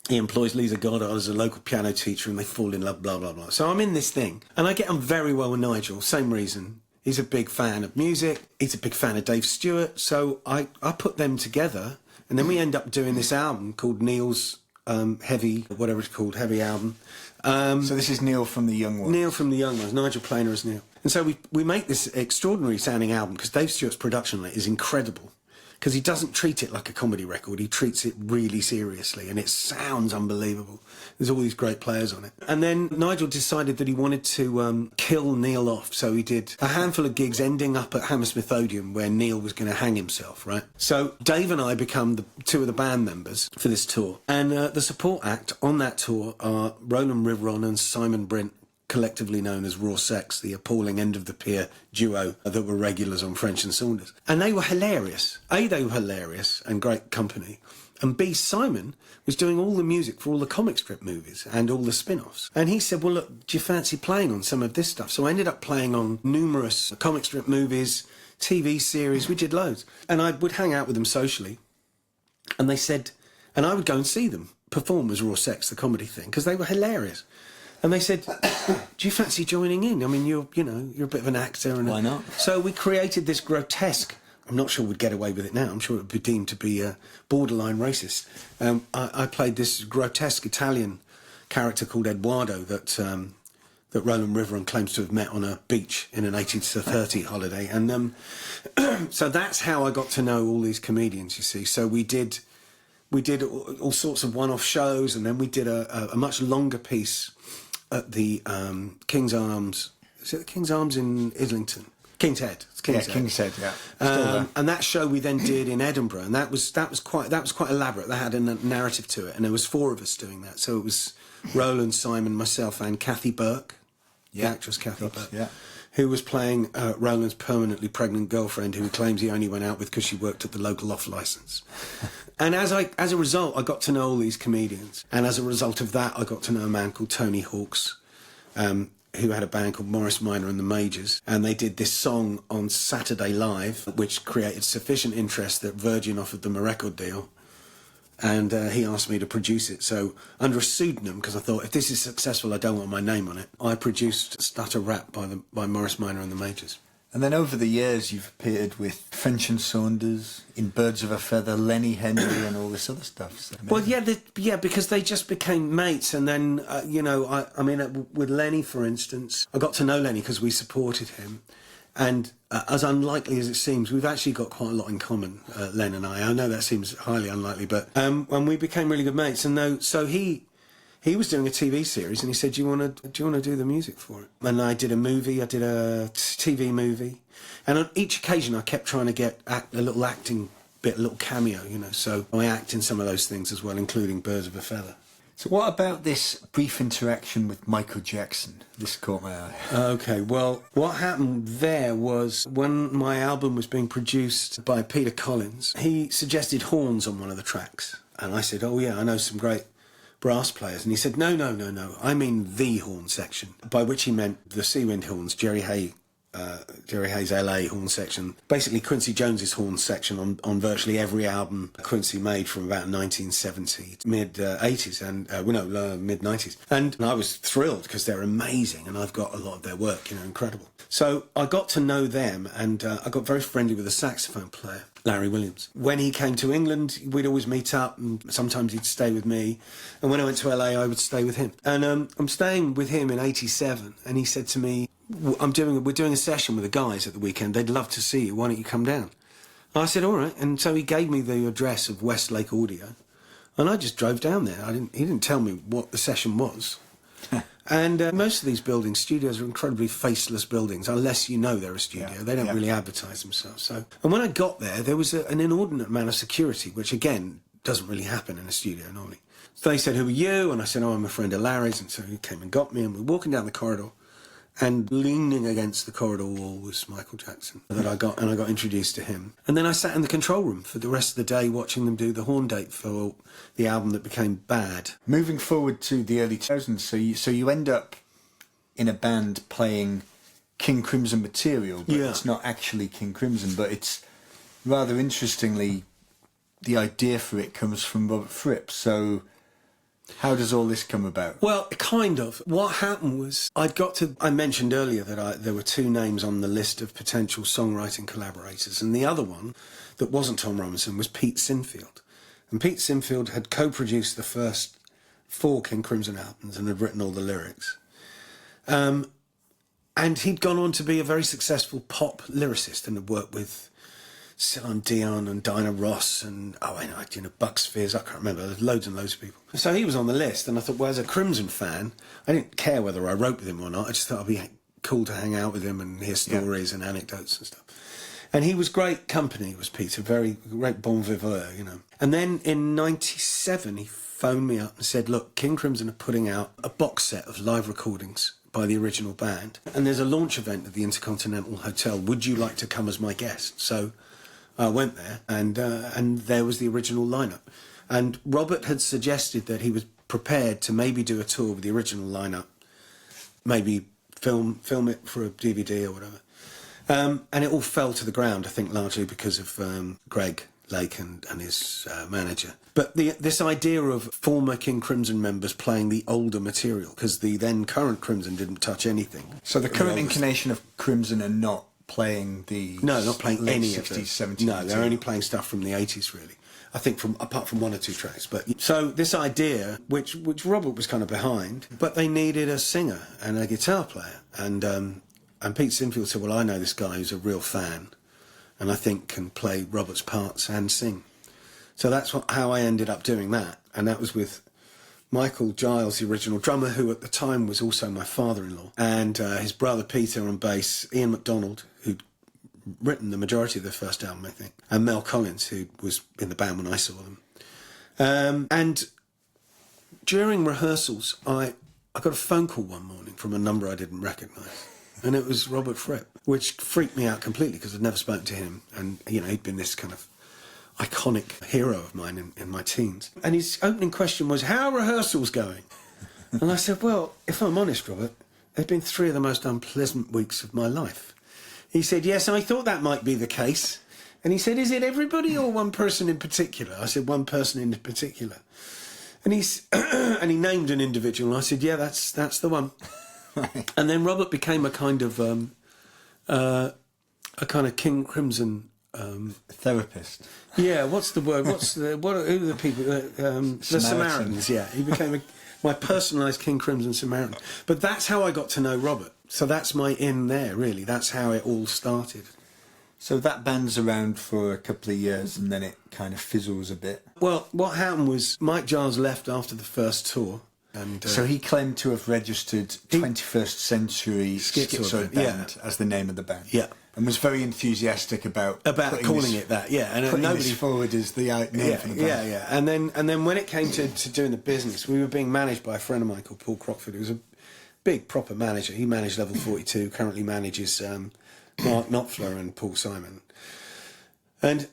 he employs Lisa Goddard as a local piano teacher, and they fall in love, blah, blah, blah. So I'm in this thing, and I get on very well with Nigel, same reason. He's a big fan of music, he's a big fan of Dave Stewart, so I put them together, and then we end up doing this album called Neil's Heavy album. So this is Neil from the Young Ones? Neil from the Young Ones, Nigel Planer as Neil. And so we make this extraordinary sounding album, because Dave Stewart's production on it is incredible. Because he doesn't treat it like a comedy record, he treats it really seriously, and it sounds unbelievable. There's all these great players on it. And then Nigel decided that he wanted to kill Neil off, so he did a handful of gigs ending up at Hammersmith Odeon, where Neil was going to hang himself, right? So Dave and I become two of the band members for this tour, and the support act on that tour are Roland Rivron and Simon Brint, collectively known as Raw Sex, the appalling end-of-the-pier duo that were regulars on French and Saunders. And they were hilarious. A, they were hilarious and great company. And B, Simon was doing all the music for all the comic strip movies and all the spin-offs. And he said, well, look, do you fancy playing on some of this stuff? So I ended up playing on numerous comic strip movies, TV series, we did loads. And I would hang out with them socially. And they said, and I would go and see them perform as Raw Sex, the comedy thing, because they were hilarious. And they said, do you fancy joining in? I mean, you're a bit of an actor. And why not? So we created this grotesque, I'm not sure we'd get away with it now, I'm sure it would be deemed to be borderline racist. I played this grotesque Italian character called Eduardo that Roland Rivron claims to have met on a beach in an 80-30 holiday. And so that's how I got to know all these comedians, you see. So we did all sorts of one-off shows, and then we did a much longer piece at the King's Arms. Is it the King's Arms in Islington? King's Head. It's King's Yeah, Head. King's Head, yeah. Still there. And that show we then did in Edinburgh, and that was quite elaborate. That had a narrative to it, and there was 4 of us doing that. So it was Roland, Simon, myself, and Kathy Burke, the actress Kathy Burke, who was playing Roland's permanently pregnant girlfriend, who he claims he only went out with because she worked at the local off licence. And as a result, I got to know all these comedians, and as a result of that, I got to know a man called Tony Hawks, who had a band called Morris Minor and the Majors, and they did this song on Saturday Live, which created sufficient interest that Virgin offered them a record deal, and he asked me to produce it. So under a pseudonym, because I thought, if this is successful, I don't want my name on it, I produced Stutter Rap by Morris Minor and the Majors. And then over the years, you've appeared with French and Saunders, in Birds of a Feather, Lenny Henry, and all this other stuff. So well, yeah, because they just became mates. And then, I mean, with Lenny, for instance, I got to know Lenny because we supported him. And as unlikely as it seems, we've actually got quite a lot in common, Len and I. I know that seems highly unlikely, but when we became really good mates, and so he was doing a TV series, and he said, "Do you want to do the music for it?" And I did a movie. I did a TV movie, and on each occasion, I kept trying to get a little acting bit, a little cameo, So I act in some of those things as well, including Birds of a Feather. So what about this brief interaction with Michael Jackson? This caught my eye. Okay, well, what happened there was when my album was being produced by Peter Collins, he suggested horns on one of the tracks, and I said, "Oh yeah, I know some great brass players," and he said, no, I mean the horn section, by which he meant the Seawind horns, Jerry Hayes LA horn section, basically Quincy Jones's horn section on virtually every album Quincy made from about 1970 mid-80s and mid-90s, and I was thrilled because they're amazing, and I've got a lot of their work, incredible. So I got to know them, and I got very friendly with a saxophone player, Larry Williams. When he came to England, we'd always meet up, and sometimes he'd stay with me. And when I went to LA, I would stay with him. And I'm staying with him in '87, and he said to me, we're doing a session with the guys at the weekend. They'd love to see you. Why don't you come down? And I said, all right. And so he gave me the address of Westlake Audio, and I just drove down there. He didn't tell me what the session was. And most of these studios are incredibly faceless buildings, unless you know they're a studio. Yeah, they don't really advertise themselves. So, and when I got there was an inordinate amount of security, which, again, doesn't really happen in a studio normally. So they said, "Who are you?" And I said, "Oh, I'm a friend of Larry's." And so he came and got me, and we're walking down the corridor, and leaning against the corridor wall was Michael Jackson. I got introduced to him. And then I sat in the control room for the rest of the day watching them do the horn date for the album that became Bad. Moving forward to the early 2000s, so you end up in a band playing King Crimson material, but it's not actually King Crimson, but it's rather interestingly, the idea for it comes from Robert Fripp. So how does all this come about? Well, kind of. What happened was I mentioned earlier that there were 2 names on the list of potential songwriting collaborators, and the other one that wasn't Tom Robinson was Pete Sinfield. And Pete Sinfield had co-produced the first 4 King Crimson albums and had written all the lyrics. And he'd gone on to be a very successful pop lyricist and had worked with Celine Dion and Dinah Ross and Bucks Fizz, I can't remember, there's loads and loads of people. So he was on the list, and I thought, well, as a Crimson fan, I didn't care whether I wrote with him or not. I just thought it'd be cool to hang out with him and hear stories and anecdotes and stuff. And he was great company, was Peter, very great bon vivant, And then in '97, he phoned me up and said, look, King Crimson are putting out a box set of live recordings by the original band, and there's a launch event at the Intercontinental Hotel. Would you like to come as my guest? So I went there, and there was the original lineup. And Robert had suggested that he was prepared to maybe do a tour with the original lineup, maybe film it for a DVD or whatever. And it all fell to the ground, I think, largely because of Greg Lake and his manager. But this idea of former King Crimson members playing the older material, because the then current Crimson didn't touch anything. So the current incarnation of Crimson are not playing the... No, not playing any 60s, of the 70s. No, they're only playing stuff from the 80s, really. I think apart from 1 or 2 tracks. But so this idea, which Robert was kind of behind, but they needed a singer and a guitar player. And Pete Sinfield said, well, I know this guy who's a real fan, and I think can play Robert's parts and sing. So that's how I ended up doing that. And that was with Michael Giles, the original drummer, who at the time was also my father-in-law, and his brother Peter on bass, Ian MacDonald, who'd written the majority of their first album, I think, and Mel Collins, who was in the band when I saw them. And during rehearsals, I got a phone call one morning from a number I didn't recognise, and it was Robert Fripp, which freaked me out completely because I'd never spoken to him, and, you know, he'd been this kind of iconic hero of mine in my teens. And his opening question was, how are rehearsals going? And I said, well, if I'm honest, Robert, they've been 3 of the most unpleasant weeks of my life. He said, yes, I thought that might be the case. And he said, is it everybody or one person in particular? I said, one person in particular. And and he named an individual, and I said, yeah, that's the one. Right. And then Robert became a kind of King Crimson therapist. Yeah, what's the word? Who are the people? The Samaritans. Yeah, he became my personalised King Crimson Samaritan. But that's how I got to know Robert. So that's my in there, really. That's how it all started. So that band's around for a couple of years, and then it kind of fizzles a bit. Well, what happened was Mike Giles left after the first tour. And so he claimed to have registered 21st Century Schizoid Band as the name of the band. Yeah. And was very enthusiastic about calling it that, yeah. And putting nobody this forward as the name for the band. Yeah. And then when it came to doing the business, we were being managed by a friend of mine called Paul Crockford, who was a big, proper manager. He managed Level 42, currently manages Mark Knopfler and Paul Simon. And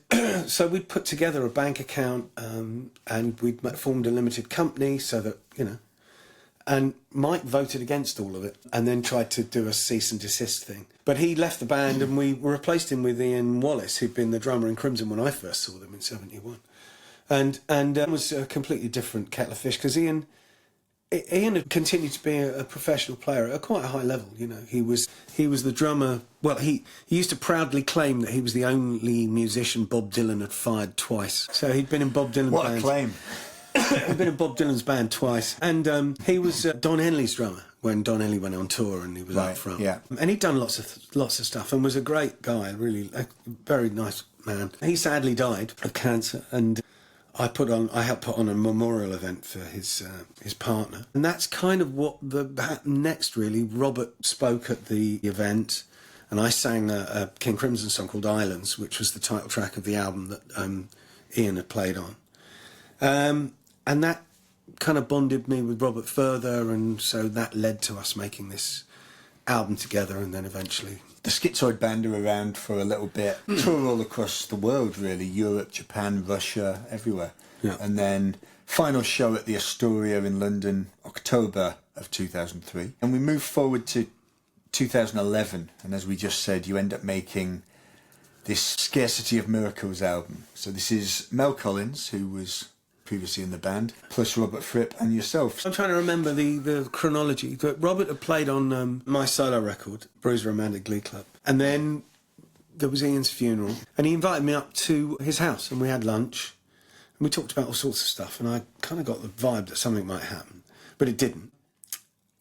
so we'd put together a bank account and we'd formed a limited company so that, you know, and Mike voted against all of it and then tried to do a cease and desist thing. But he left the band and we replaced him with Ian Wallace, who'd been the drummer in Crimson when I first saw them in 71. And it was a completely different kettle of fish because Ian had continued to be a professional player at quite a high level. You know, he was the drummer. Well, he used to proudly claim that he was the only musician Bob Dylan had fired twice. So he'd been in Bob Dylan's band. What a claim! He'd been in Bob Dylan's band twice, and he was Don Henley's drummer when Don Henley went on tour, and he was up front. Yeah, and he'd done lots of stuff, and was a great guy, really a very nice man. He sadly died of cancer, and I helped put on a memorial event for his partner, and that's kind of what happened next. Really, Robert spoke at the event, and I sang a King Crimson song called Islands, which was the title track of the album that Ian had played on. And that kind of bonded me with Robert further, and so that led to us making this album together, and then eventually... The Schizoid Band are around for a little bit, tour all across the world, really, Europe, Japan, Russia, everywhere. Yeah. And then final show at the Astoria in London, October of 2003. And we move forward to 2011, and as we just said, you end up making this Scarcity of Miracles album. So this is Mel Collins, who was previously in the band, plus Robert Fripp and yourself. I'm trying to remember the chronology. Robert had played on my solo record, Bruce Romantic Glee Club, and then there was Ian's funeral, and he invited me up to his house, and we had lunch, and we talked about all sorts of stuff, and I kind of got the vibe that something might happen, but it didn't.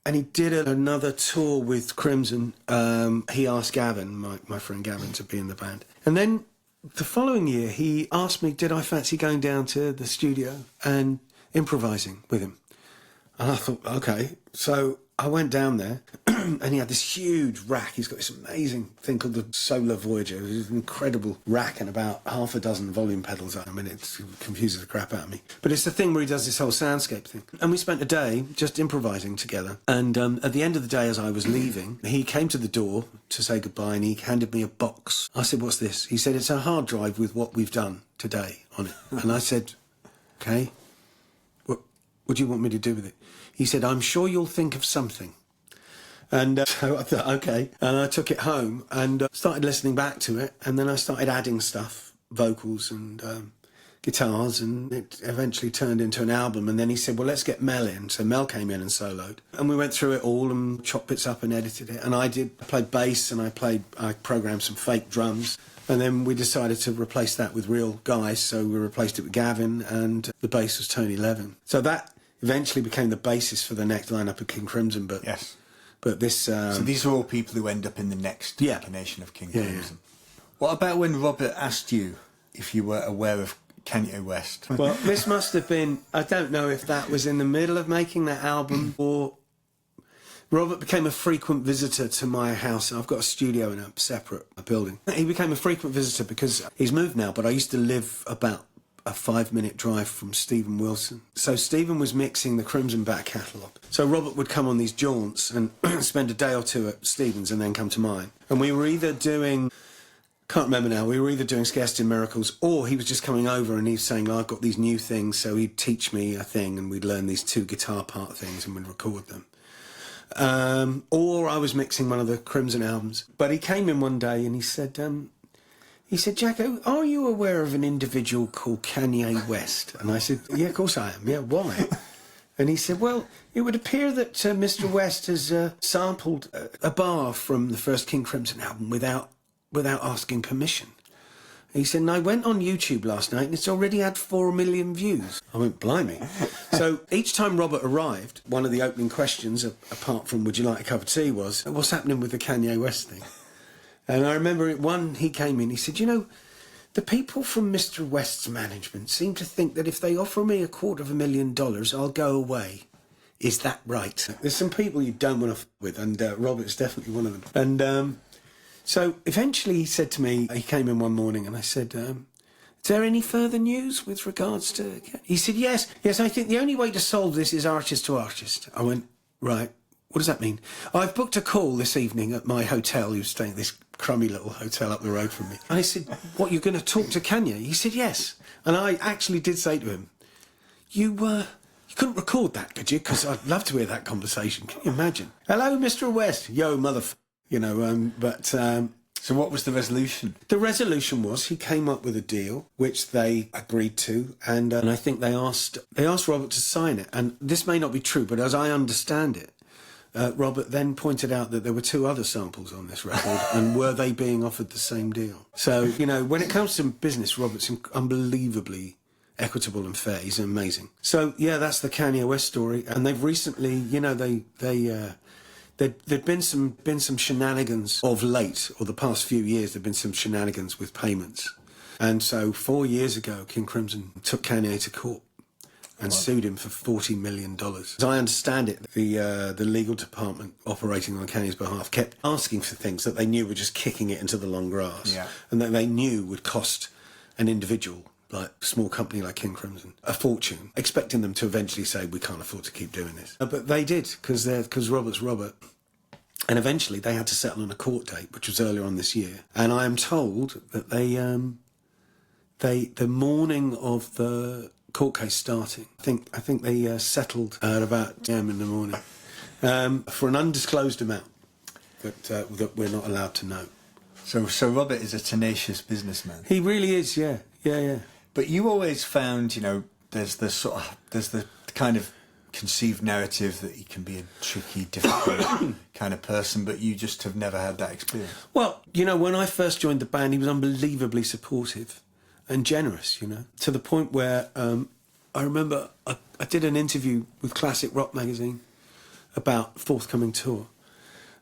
And he did another tour with Crimson. He asked Gavin, my friend Gavin, to be in the band, and then the following year, he asked me, did I fancy going down to the studio and improvising with him? And I thought, okay. So I went down there, and he had this huge rack. He's got this amazing thing called the Solar Voyager. It's an incredible rack and about half a dozen volume pedals. I mean, it confuses the crap out of me. But it's the thing where he does this whole soundscape thing. And we spent a day just improvising together. And at the end of the day, as I was leaving, he came to the door to say goodbye, and he handed me a box. I said, what's this? He said, it's a hard drive with what we've done today on it. And I said, okay, what do you want me to do with it? He said, I'm sure you'll think of something. And so I thought, okay. And I took it home and started listening back to it. And then I started adding stuff, vocals and guitars. And it eventually turned into an album. And then he said, well, let's get Mel in. So Mel came in and soloed. And we went through it all and chopped bits up and edited it. And I played bass, and I programmed some fake drums. And then we decided to replace that with real guys. So we replaced it with Gavin, and the bass was Tony Levin. So that eventually became the basis for the next lineup of King Crimson. But yes. But this... so these are all people who end up in the next incarnation of King Crimson. Yeah. What about when Robert asked you if you were aware of Kanye West. Well, this must have been, I don't know if that was in the middle of making that album or Robert became a frequent visitor to my house. I've got a studio in a separate building. He became a frequent visitor because he's moved now, but I used to live about a 5-minute drive from Stephen Wilson. So Stephen was mixing the Crimson back catalogue. So Robert would come on these jaunts and spend a day or two at Stephen's and then come to mine. And we were either doing, can't remember now, we were either doing Scarcity Miracles or he was just coming over and he was saying, I've got these new things, so he'd teach me a thing and we'd learn these 2 guitar part things and we'd record them. Or I was mixing one of the Crimson albums. But he came in one day and he said, Jacko, are you aware of an individual called Kanye West? And I said, yeah, of course I am. Yeah, why? And he said, well, it would appear that Mr. West has sampled a bar from the first King Crimson album without asking permission. He said, and I went on YouTube last night and it's already had 4 million views. I went, blimey. So each time Robert arrived, one of the opening questions, apart from would you like a cup of tea, was, what's happening with the Kanye West thing? And I remember he came in, he said, you know, the people from Mr. West's management seem to think that if they offer me $250,000, I'll go away. Is that right? There's some people you don't want to f*** with, and Robert's definitely one of them. And so eventually he said to me, he came in one morning and I said, is there any further news with regards to... He said, yes, I think the only way to solve this is artist to artist. I went, right, what does that mean? I've booked a call this evening at my hotel. He was staying at this crummy little hotel up the road from me. And I said, what, you're going to talk to Kanye? He said, yes. And I actually did say to him, you couldn't record that, could you? Because I'd love to hear that conversation. Can you imagine? Hello, Mr. West. Yo, motherfucker. You know, So what was the resolution? The resolution was he came up with a deal, which they agreed to, and I think they asked Robert to sign it. And this may not be true, but as I understand it, Robert then pointed out that there were 2 other samples on this record, and were they being offered the same deal? So, you know, when it comes to business, Robert's unbelievably equitable and fair. He's amazing. So, yeah, that's the Kanye West story. And they've recently, you know, there'd been some shenanigans of late, or the past few years, there've been some shenanigans with payments. And so 4 years ago, King Crimson took Kanye to court and sued him for $40 million. As I understand it, the legal department operating on Kanye's behalf kept asking for things that they knew were just kicking it into the long grass, and that they knew would cost an individual, like a small company like King Crimson, a fortune, expecting them to eventually say, we can't afford to keep doing this. But they did, because Robert's Robert. And eventually they had to settle on a court date, which was earlier on this year. And I am told that the morning of the court case starting, I think they settled at about 10 in the morning for an undisclosed amount that we're not allowed to know. So Robert is a tenacious businessman. He really is, yeah. But you always found, you know, there's the kind of conceived narrative that he can be a tricky, difficult kind of person, but you just have never had that experience. Well, you know, when I first joined the band, he was unbelievably supportive and generous, you know, to the point where I remember I did an interview with Classic Rock magazine about forthcoming tour.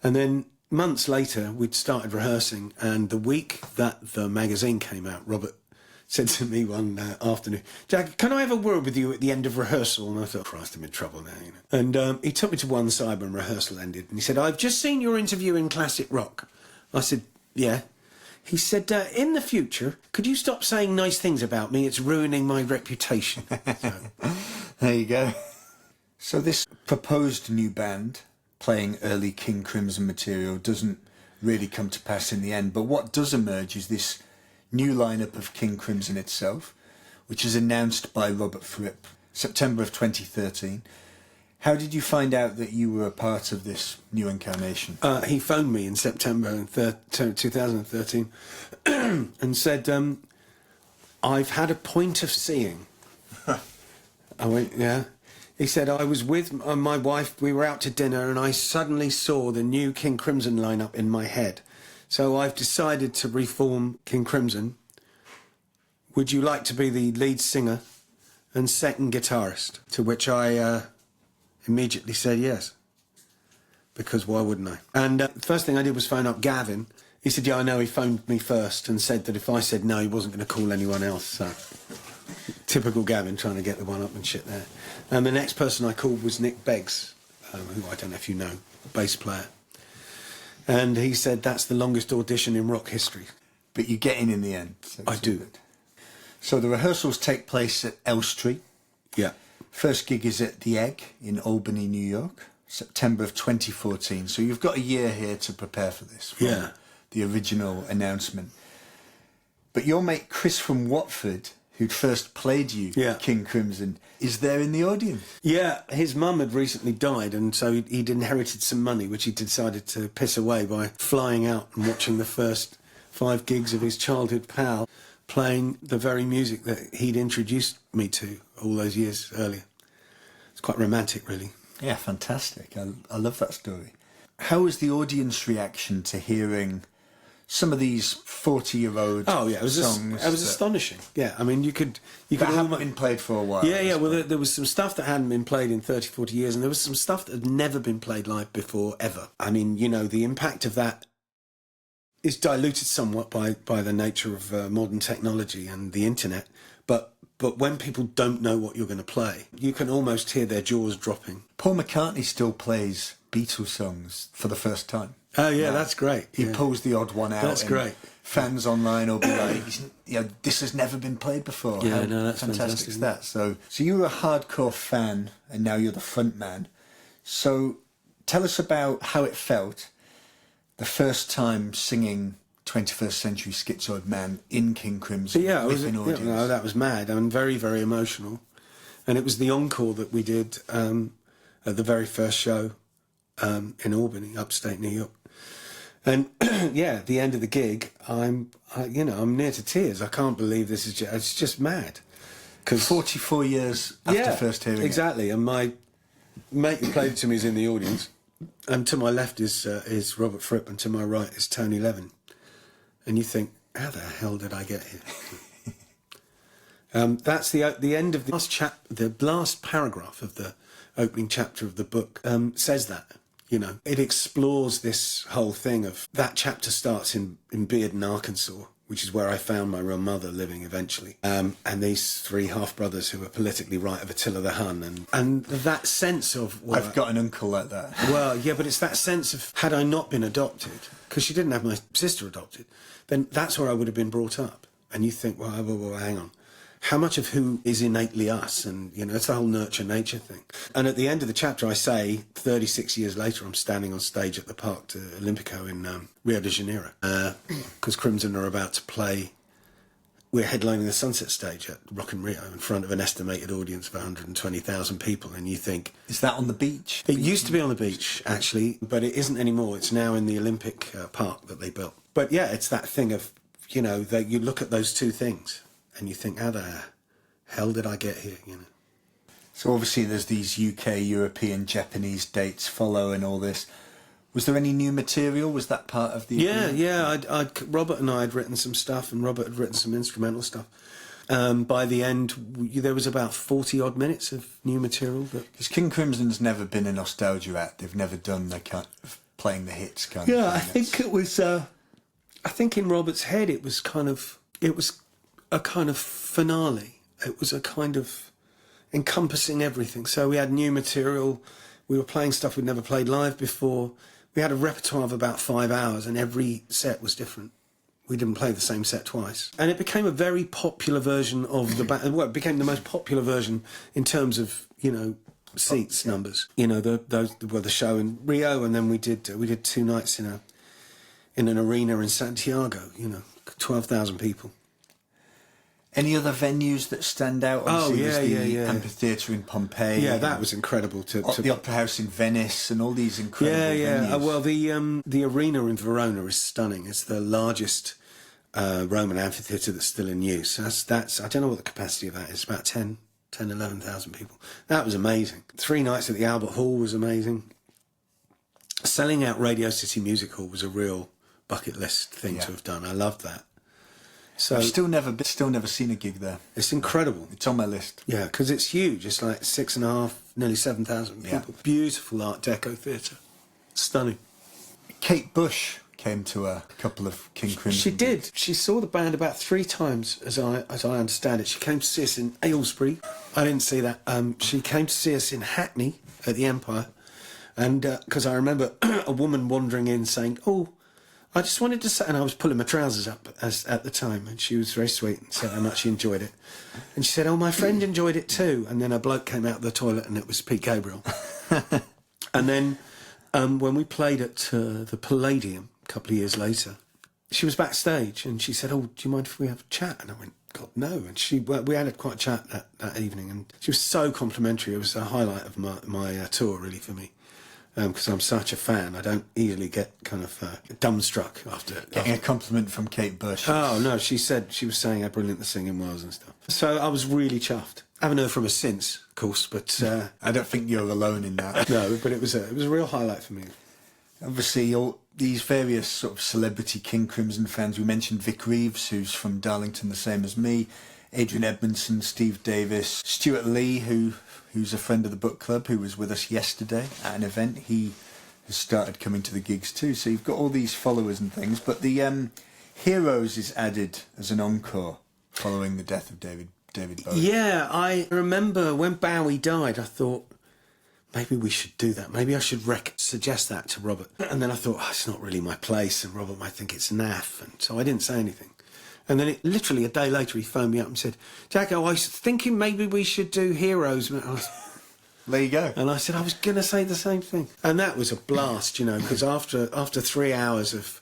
And then months later, we'd started rehearsing, and the week that the magazine came out, Robert said to me one afternoon, Jack, can I have a word with you at the end of rehearsal? And I thought, Christ, I'm in trouble now, you know. And he took me to one side when rehearsal ended, and he said, I've just seen your interview in Classic Rock. I said, yeah. He said, in the future, could you stop saying nice things about me? It's ruining my reputation. So. There you go. So this proposed new band, playing early King Crimson material, doesn't really come to pass in the end, but what does emerge is this new lineup of King Crimson itself, which is announced by Robert Fripp, September of 2013. How did you find out that you were a part of this new incarnation? He phoned me in September 2013 and said, I've had a point of seeing. I went, yeah. He said, I was with my wife, we were out to dinner, and I suddenly saw the new King Crimson lineup in my head. So I've decided to reform King Crimson. Would you like to be the lead singer and second guitarist? To which I immediately said yes. Because why wouldn't I? And the first thing I did was phone up Gavin. He said, yeah, I know, he phoned me first and said that if I said no, he wasn't going to call anyone else. So Typical Gavin trying to get the one up and shit there. And the next person I called was Nick Beggs, who I don't know if you know, bass player. And he said that's the longest audition in rock history. But you get in the end. So I do. Good. So the rehearsals take place at Elstree. Yeah. First gig is at The Egg in Albany, New York, September of 2014. So you've got a year here to prepare for this. From the original announcement. But your mate Chris from Watford, who'd first played you, King Crimson, is there in the audience. Yeah, his mum had recently died, and so he'd inherited some money, which he decided to piss away by flying out and watching the first 5 gigs of his childhood pal playing the very music that he'd introduced me to all those years earlier. It's quite romantic, really. Yeah, fantastic. I love that story. How was the audience reaction to hearing some of these 40-year-old songs? It was astonishing. Yeah, I mean, you could haven't been played for a while. Yeah. Well, there was some stuff that hadn't been played in 30, 40 years, and there was some stuff that had never been played live before, ever. I mean, you know, the impact of that is diluted somewhat by the nature of modern technology and the internet. But when people don't know what you're going to play, you can almost hear their jaws dropping. Paul McCartney still plays Beatles songs for the first time. Oh yeah, that's great. He pulls the odd one out. That's great. Fans online will be like, this has never been played before. Yeah, no, that's fantastic. Is that? So you were a hardcore fan, and now you're the front man. So tell us about how it felt the first time singing 21st Century Schizoid Band in King Crimson. Yeah, that was mad. I mean, very, very emotional. And it was the encore that we did at the very first show in Albany, upstate New York. And at the end of the gig, I'm near to tears. I can't believe this is it's just mad. 'Cause 44 years after first hearing exactly. And my mate who played it to me is in the audience. And to my left is Robert Fripp, and to my right is Tony Levin. And you think, how the hell did I get here? That's the end of the last paragraph of the opening chapter of the book says that. You know, it explores this whole thing of that chapter starts in Bearden, Arkansas, which is where I found my real mother living eventually. And these 3 half-brothers who were politically right of Attila the Hun. And that sense of... Well, I've got an uncle like that. Well, yeah, but it's that sense of, had I not been adopted, because she didn't have my sister adopted, then that's where I would have been brought up. And you think, well, hang on. How much of who is innately us? And, you know, it's the whole nurture-nature thing. And at the end of the chapter, I say, 36 years later, I'm standing on stage at the Parque de Olímpico in Rio de Janeiro, because Crimson are about to play. We're headlining the Sunset Stage at Rock in Rio in front of an estimated audience of 120,000 people, and you think... Is that on the beach? It used to be on the beach, actually, but it isn't anymore. It's now in the Olympic Park that they built. But yeah, it's that thing of, you know, that you look at those two things and you think, how the hell did I get here, you know? So obviously there's these UK, European, Japanese dates follow and all this. Was there any new material? Was that part of the... Yeah. Robert and I had written some stuff, and Robert had written some instrumental stuff. By the end, there was about 40-odd minutes of new material. Because King Crimson's never been a nostalgia act. They've never done the kind of playing the hits kind of thing. Yeah, I think it was... I think in Robert's head it was a kind of finale. It was a kind of encompassing everything. So we had new material. We were playing stuff we'd never played live before. We had a repertoire of about 5 hours, and every set was different. We didn't play the same set twice. And it became a very popular version of the band. Well, it became the most popular version in terms of, you know, seats numbers. You know, the show in Rio, and then we did 2 nights in an arena in Santiago. You know, 12,000 people. Any other venues that stand out? Obviously, there's the amphitheatre in Pompeii. Yeah, that was incredible. The Opera House in Venice and all these incredible venues. Well, the arena in Verona is stunning. It's the largest Roman amphitheatre that's still in use. That's I don't know what the capacity of that is. About 11,000 people. That was amazing. 3 nights at the Albert Hall was amazing. Selling out Radio City Music Hall was a real bucket list thing to have done. I loved that. So I've still never seen a gig there. It's incredible. It's on my list. Yeah, because it's huge. It's like 6.5, nearly 7,000 people. Yeah. Beautiful Art Deco theatre. Stunning. Kate Bush came to a couple of King Crimson. She did. She saw the band about 3 times, as I understand it. She came to see us in Aylesbury. I didn't see that. She came to see us in Hackney at the Empire, and because I remember a woman wandering in saying, "Oh, I just wanted to say," and I was pulling my trousers up at the time, and she was very sweet and said how much she enjoyed it. And she said, "Oh, my friend enjoyed it too." And then a bloke came out of the toilet, and it was Pete Gabriel. And then when we played at the Palladium a couple of years later, she was backstage, and she said, "Oh, do you mind if we have a chat?" And I went, "God, no." And we had quite a chat that evening, and she was so complimentary. It was a highlight of my tour, really, for me. Because I'm such a fan, I don't easily get kind of dumbstruck after Getting a compliment from Kate Bush. Oh no, she was saying how brilliant the singing was and stuff. So I was really chuffed. I haven't heard from her since, of course, but I don't think you're alone in that. no, but it was a real highlight for me. Obviously, all these various sort of celebrity King Crimson fans. We mentioned Vic Reeves, who's from Darlington, the same as me. Adrian Edmondson, Steve Davis, Stuart Lee, who's a friend of the book club, who was with us yesterday at an event. He has started coming to the gigs too. So you've got all these followers and things. But the Heroes is added as an encore following the death of David Bowie. Yeah, I remember when Bowie died, I thought, maybe we should do that. Maybe I should suggest that to Robert. And then I thought, it's not really my place, and Robert might think it's naff. And so I didn't say anything. And then literally a day later, he phoned me up and said, "Jacko, I was thinking maybe we should do Heroes." There you go. And I said, I was going to say the same thing. And that was a blast, because after 3 hours of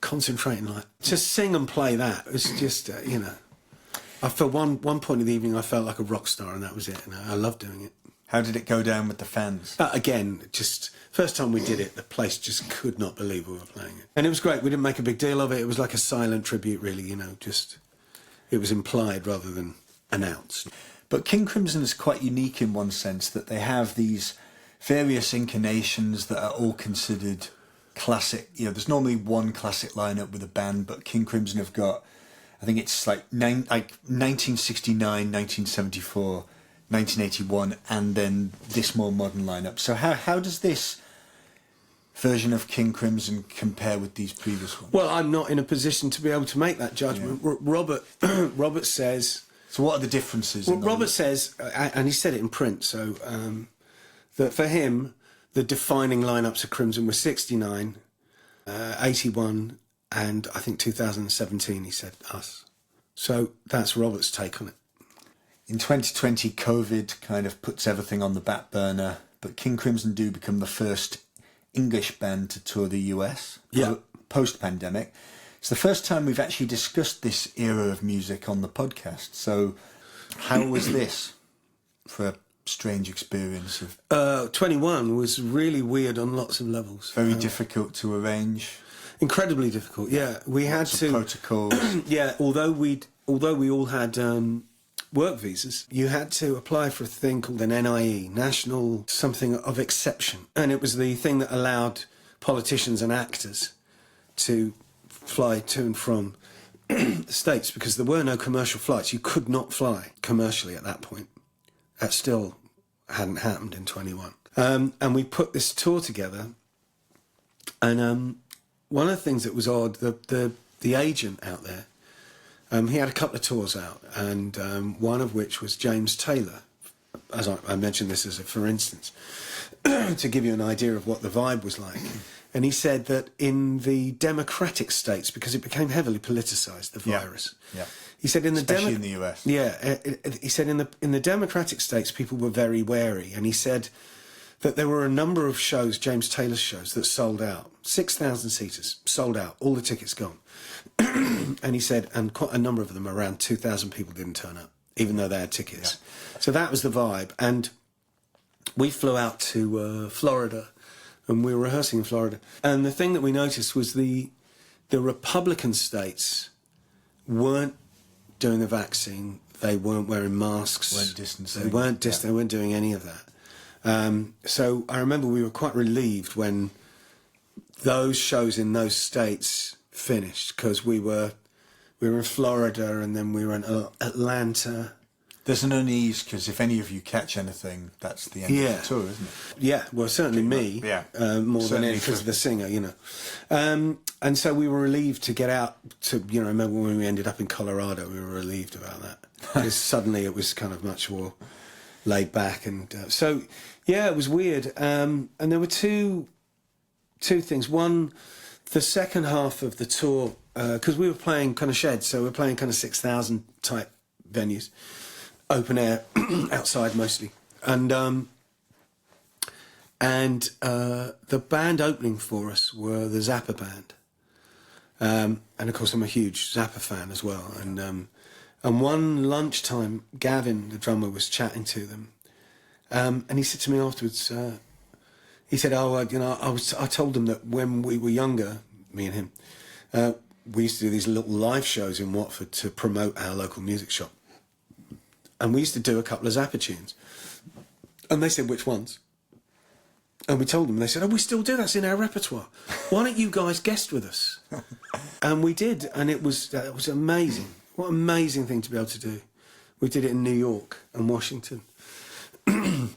concentrating, to sing and play that, it was just, I felt one point of the evening, I felt like a rock star, and that was it. And I loved doing it. How did it go down with the fans? Again, just first time we did it, the place just could not believe we were playing it. And it was great. We didn't make a big deal of it. It was like a silent tribute, really, just it was implied rather than announced. But King Crimson is quite unique in one sense, that they have these various incarnations that are all considered classic. There's normally one classic lineup with a band, but King Crimson have got, I think it's like 1969, 1974... 1981, and then this more modern lineup. So how does this version of King Crimson compare with these previous ones? Well, I'm not in a position to be able to make that judgment. Yeah. Robert says... So what are the differences? Robert says, and he said it in print, so that for him, the defining lineups of Crimson were 69, 81, and I think 2017, he said, us. So that's Robert's take on it. In 2020, COVID kind of puts everything on the back burner, but King Crimson do become the first English band to tour the US post-pandemic. It's the first time we've actually discussed this era of music on the podcast. So how was this for a strange experience? 21 was really weird on lots of levels. Very difficult to arrange. Incredibly difficult, yeah. We had to... protocols. Yeah, although we all had... work visas, you had to apply for a thing called an NIE, National Something of Exception. And it was the thing that allowed politicians and actors to fly to and from the States, because there were no commercial flights. You could not fly commercially at that point. That still hadn't happened in 21. And we put this tour together, and one of the things that was odd, the agent out there, he had a couple of tours out, and one of which was James Taylor. As I mentioned this as a for instance, to give you an idea of what the vibe was like. And he said that in the democratic states, because it became heavily politicised, the virus. Yeah. He said especially in the US. Yeah. He said in the democratic states, people were very wary, and he said that there were a number of shows, James Taylor's shows, that sold out. 6,000 seaters, sold out, all the tickets gone. And he said, and quite a number of them, around 2,000 people didn't turn up, even though they had tickets. Yeah. So that was the vibe. And we flew out to Florida, and we were rehearsing in Florida. And the thing that we noticed was the Republican states weren't doing the vaccine. They weren't wearing masks. Weren't distancing. They weren't doing any of that. So I remember we were quite relieved when those shows in those states finished, because we were in Florida, and then we were in Atlanta, There's an unease because if any of you catch anything, that's the end of the tour, isn't it? Yeah, well, certainly me, more Certainly than because of the singer, you know. And so we were relieved to get out to, you know, remember when we ended up in Colorado, we were relieved about that. Because suddenly it was kind of much more laid back. And so, yeah, it was weird. And there were two things. One, the second half of the tour, because we were playing kind of sheds, so we were playing kind of 6,000 type venues. Open air, outside mostly, and the band opening for us were the Zappa band, and of course I'm a huge Zappa fan as well. And one lunchtime, Gavin, the drummer, was chatting to them, and he said to me afterwards, he said, "Oh, you know, I told them that when we were younger, me and him, we used to do these little live shows in Watford to promote our local music shop." And we used to do a couple of Zappa tunes. And they said, which ones? And we told them, and they said, oh, we still do, that's in our repertoire. Why don't you guys guest with us? And we did, and it was amazing. What an amazing thing to be able to do. We did it in New York and Washington.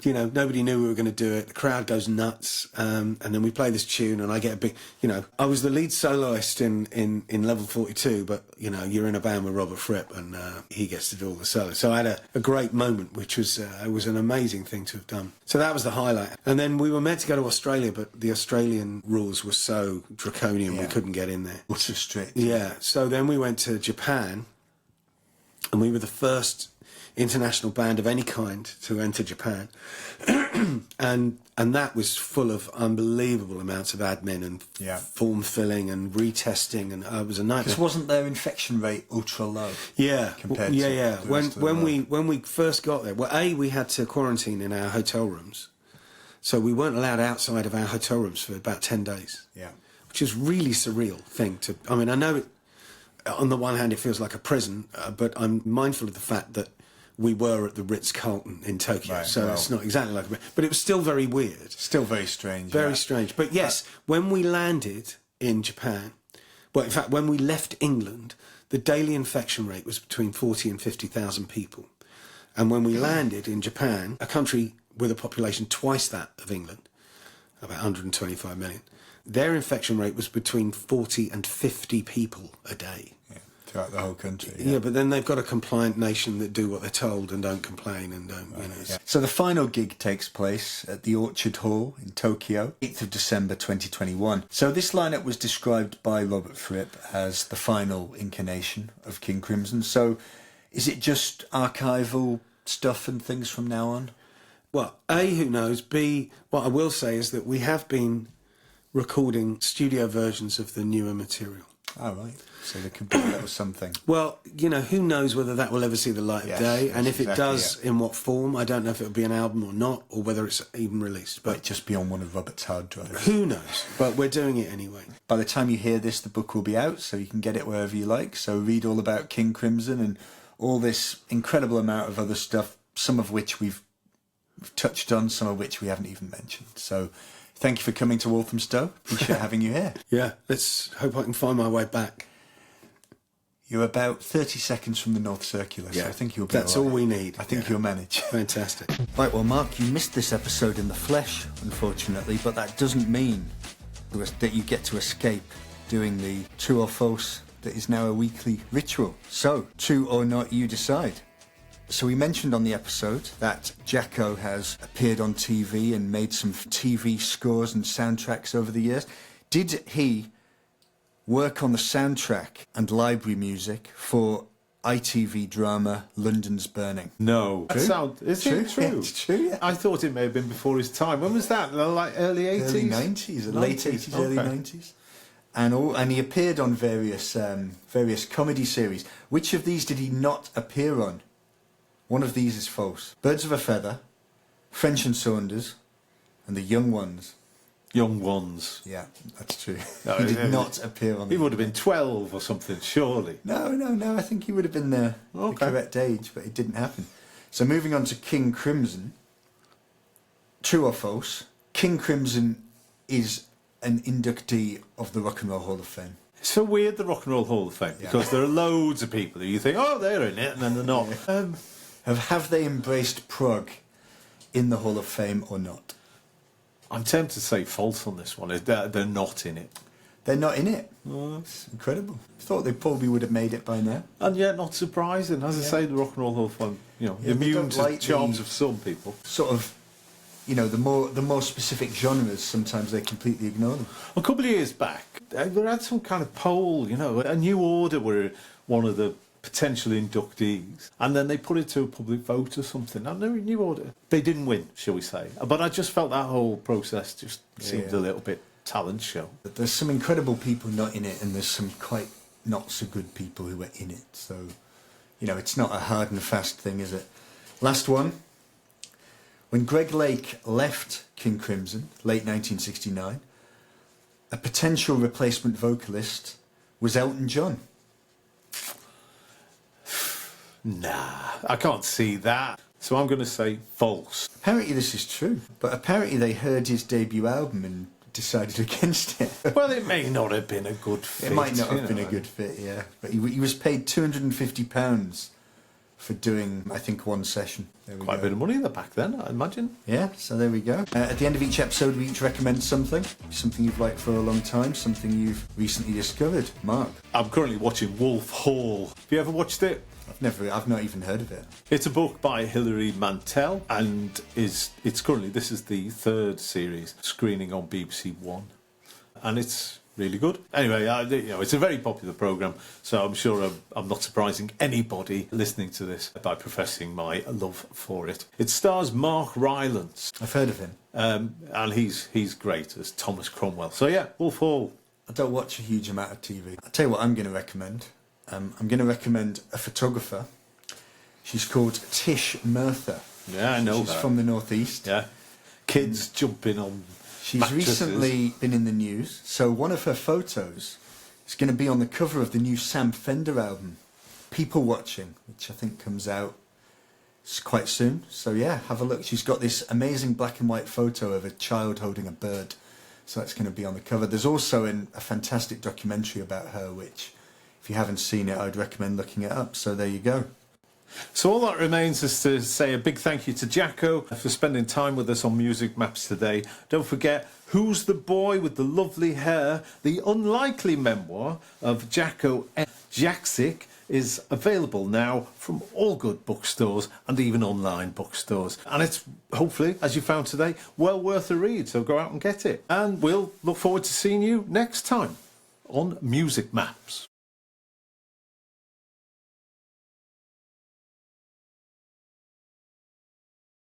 You know, nobody knew we were going to do it. The crowd goes nuts. And then we play this tune, and I get a big... You know, I was the lead soloist in Level 42, but, you know, you're in a band with Robert Fripp, and he gets to do all the solos. So I had a great moment, which was it was an amazing thing to have done. So that was the highlight. And then we were meant to go to Australia, but the Australian rules were so draconian, we couldn't get in there. What's so strict? Yeah. So then we went to Japan, and we were the first international band of any kind to enter Japan. and that was full of unbelievable amounts of admin and form filling and retesting, and it was a nightmare. Because wasn't their infection rate ultra low? Yeah, compared to when we first got there, well, we had to quarantine in our hotel rooms, so we weren't allowed outside of our hotel rooms for about 10 days. Yeah, which is really surreal thing to. I mean, I know it, on the one hand it feels like a prison, but I'm mindful of the fact that we were at the Ritz-Carlton in Tokyo, so it's not exactly like a... But it was still very weird. Still very strange. Very strange. But yes, when we landed in Japan... Well, in fact, when we left England, the daily infection rate was between 40 and 50,000 people. And when we landed in Japan, a country with a population twice that of England, about 125 million, their infection rate was between 40 and 50 people a day. Throughout the whole country. Yeah, but then they've got a compliant nation that do what they're told and don't complain and don't, you know. Yeah. So the final gig takes place at the Orchard Hall in Tokyo, 8th of December 2021. So this lineup was described by Robert Fripp as the final incarnation of King Crimson. So is it just archival stuff and things from now on? Well, A, who knows? B, what I will say is that we have been recording studio versions of the newer material. Oh, right. So there could be a little something. Well, you know, who knows whether that will ever see the light of day, and if it does, in what form. I don't know if it'll be an album or not, or whether it's even released. But might just be on one of Robert's hard drives. Who knows? But we're doing it anyway. By the time you hear this, the book will be out, so you can get it wherever you like. So read all about King Crimson and all this incredible amount of other stuff, some of which we've touched on, some of which we haven't even mentioned. So thank you for coming to Walthamstow. Appreciate having you here. Yeah, let's hope I can find my way back. You're about 30 seconds from the North Circular, so I think you'll be That's all we need. I think you'll manage. Fantastic. Right, well, Mark, you missed this episode in the flesh, unfortunately, but that doesn't mean that you get to escape doing the true or false that is now a weekly ritual. So, true or not, you decide. So we mentioned on the episode that Jakko has appeared on TV and made some TV scores and soundtracks over the years. Did he work on the soundtrack and library music for ITV drama London's Burning? No. True? Is it true? Yeah, it's true, yeah. I thought it may have been before his time. When was that? Like early 80s? Early 90s, late 80s, early 90s. And he appeared on various comedy series. Which of these did he not appear on? One of these is false. Birds of a Feather, French and Saunders, and The Young Ones. Young Ones. Yeah, that's true. No, he did not appear on. He would have been 12 or something, surely. No. I think he would have been the correct age, but it didn't happen. So moving on to King Crimson. True or false? King Crimson is an inductee of the Rock and Roll Hall of Fame. It's so weird, the Rock and Roll Hall of Fame, because there are loads of people who you think, oh, they're in it, and then they're not. Have they embraced prog in the Hall of Fame or not? I'm tempted to say false on this one. They're not in it. They're not in it. Oh, it's incredible. Thought they probably would have made it by now. And yet not surprising. As I say, the Rock and Roll Hall of Fame, Yeah, immune they to don't the like charms the- of some people. Sort of, the more specific genres, sometimes they completely ignore them. A couple of years back, they had some kind of poll, a New Order were one of the potential inductees, and then they put it to a public vote or something. And the New Order, they didn't win, shall we say. But I just felt that whole process just seemed a little bit talent show. But there's some incredible people not in it, and there's some quite not so good people who are in it. So, it's not a hard and fast thing, is it? Last one. When Greg Lake left King Crimson, late 1969, a potential replacement vocalist was Elton John. Nah, I can't see that. So I'm going to say false. Apparently this is true, but apparently they heard his debut album and decided against it. Well, it may not have been a good fit. It might not have been a good fit, yeah. But he was paid £250 for doing, I think, one session. There we Quite go. a bit of money in the back then, I imagine. Yeah, so there we go. At the end of each episode, we each recommend something you've liked for a long time, something you've recently discovered. Mark? I'm currently watching Wolf Hall. Have you ever watched it? I've not even heard of it. It's a book by Hilary Mantel, and this is the third series screening on BBC One, and it's really good. Anyway, it's a very popular programme, so I'm sure I'm not surprising anybody listening to this by professing my love for it. It stars Mark Rylance. I've heard of him. And he's great as Thomas Cromwell. So yeah, Wolf Hall. I don't watch a huge amount of TV. I'll tell you what I'm going to recommend. I'm going to recommend a photographer. She's called Tish Merthyr. Yeah, I know She's that. from the northeast. Yeah, kids jumping on. She's mattresses. recently been in the news. So one of her photos is going to be on the cover of the new Sam Fender album, People Watching, which I think comes out quite soon. So yeah, have a look. She's got this amazing black and white photo of a child holding a bird. So that's going to be on the cover. There's also a fantastic documentary about her, which, if you haven't seen it, I'd recommend looking it up. So there you go. So all that remains is to say a big thank you to Jakko for spending time with us on Music Maps today. Don't forget, Who's the Boy with the Lovely Hair? The unlikely memoir of Jakko Jakszyk is available now from all good bookstores and even online bookstores. And it's, hopefully, as you found today, well worth a read, so go out and get it. And we'll look forward to seeing you next time on Music Maps.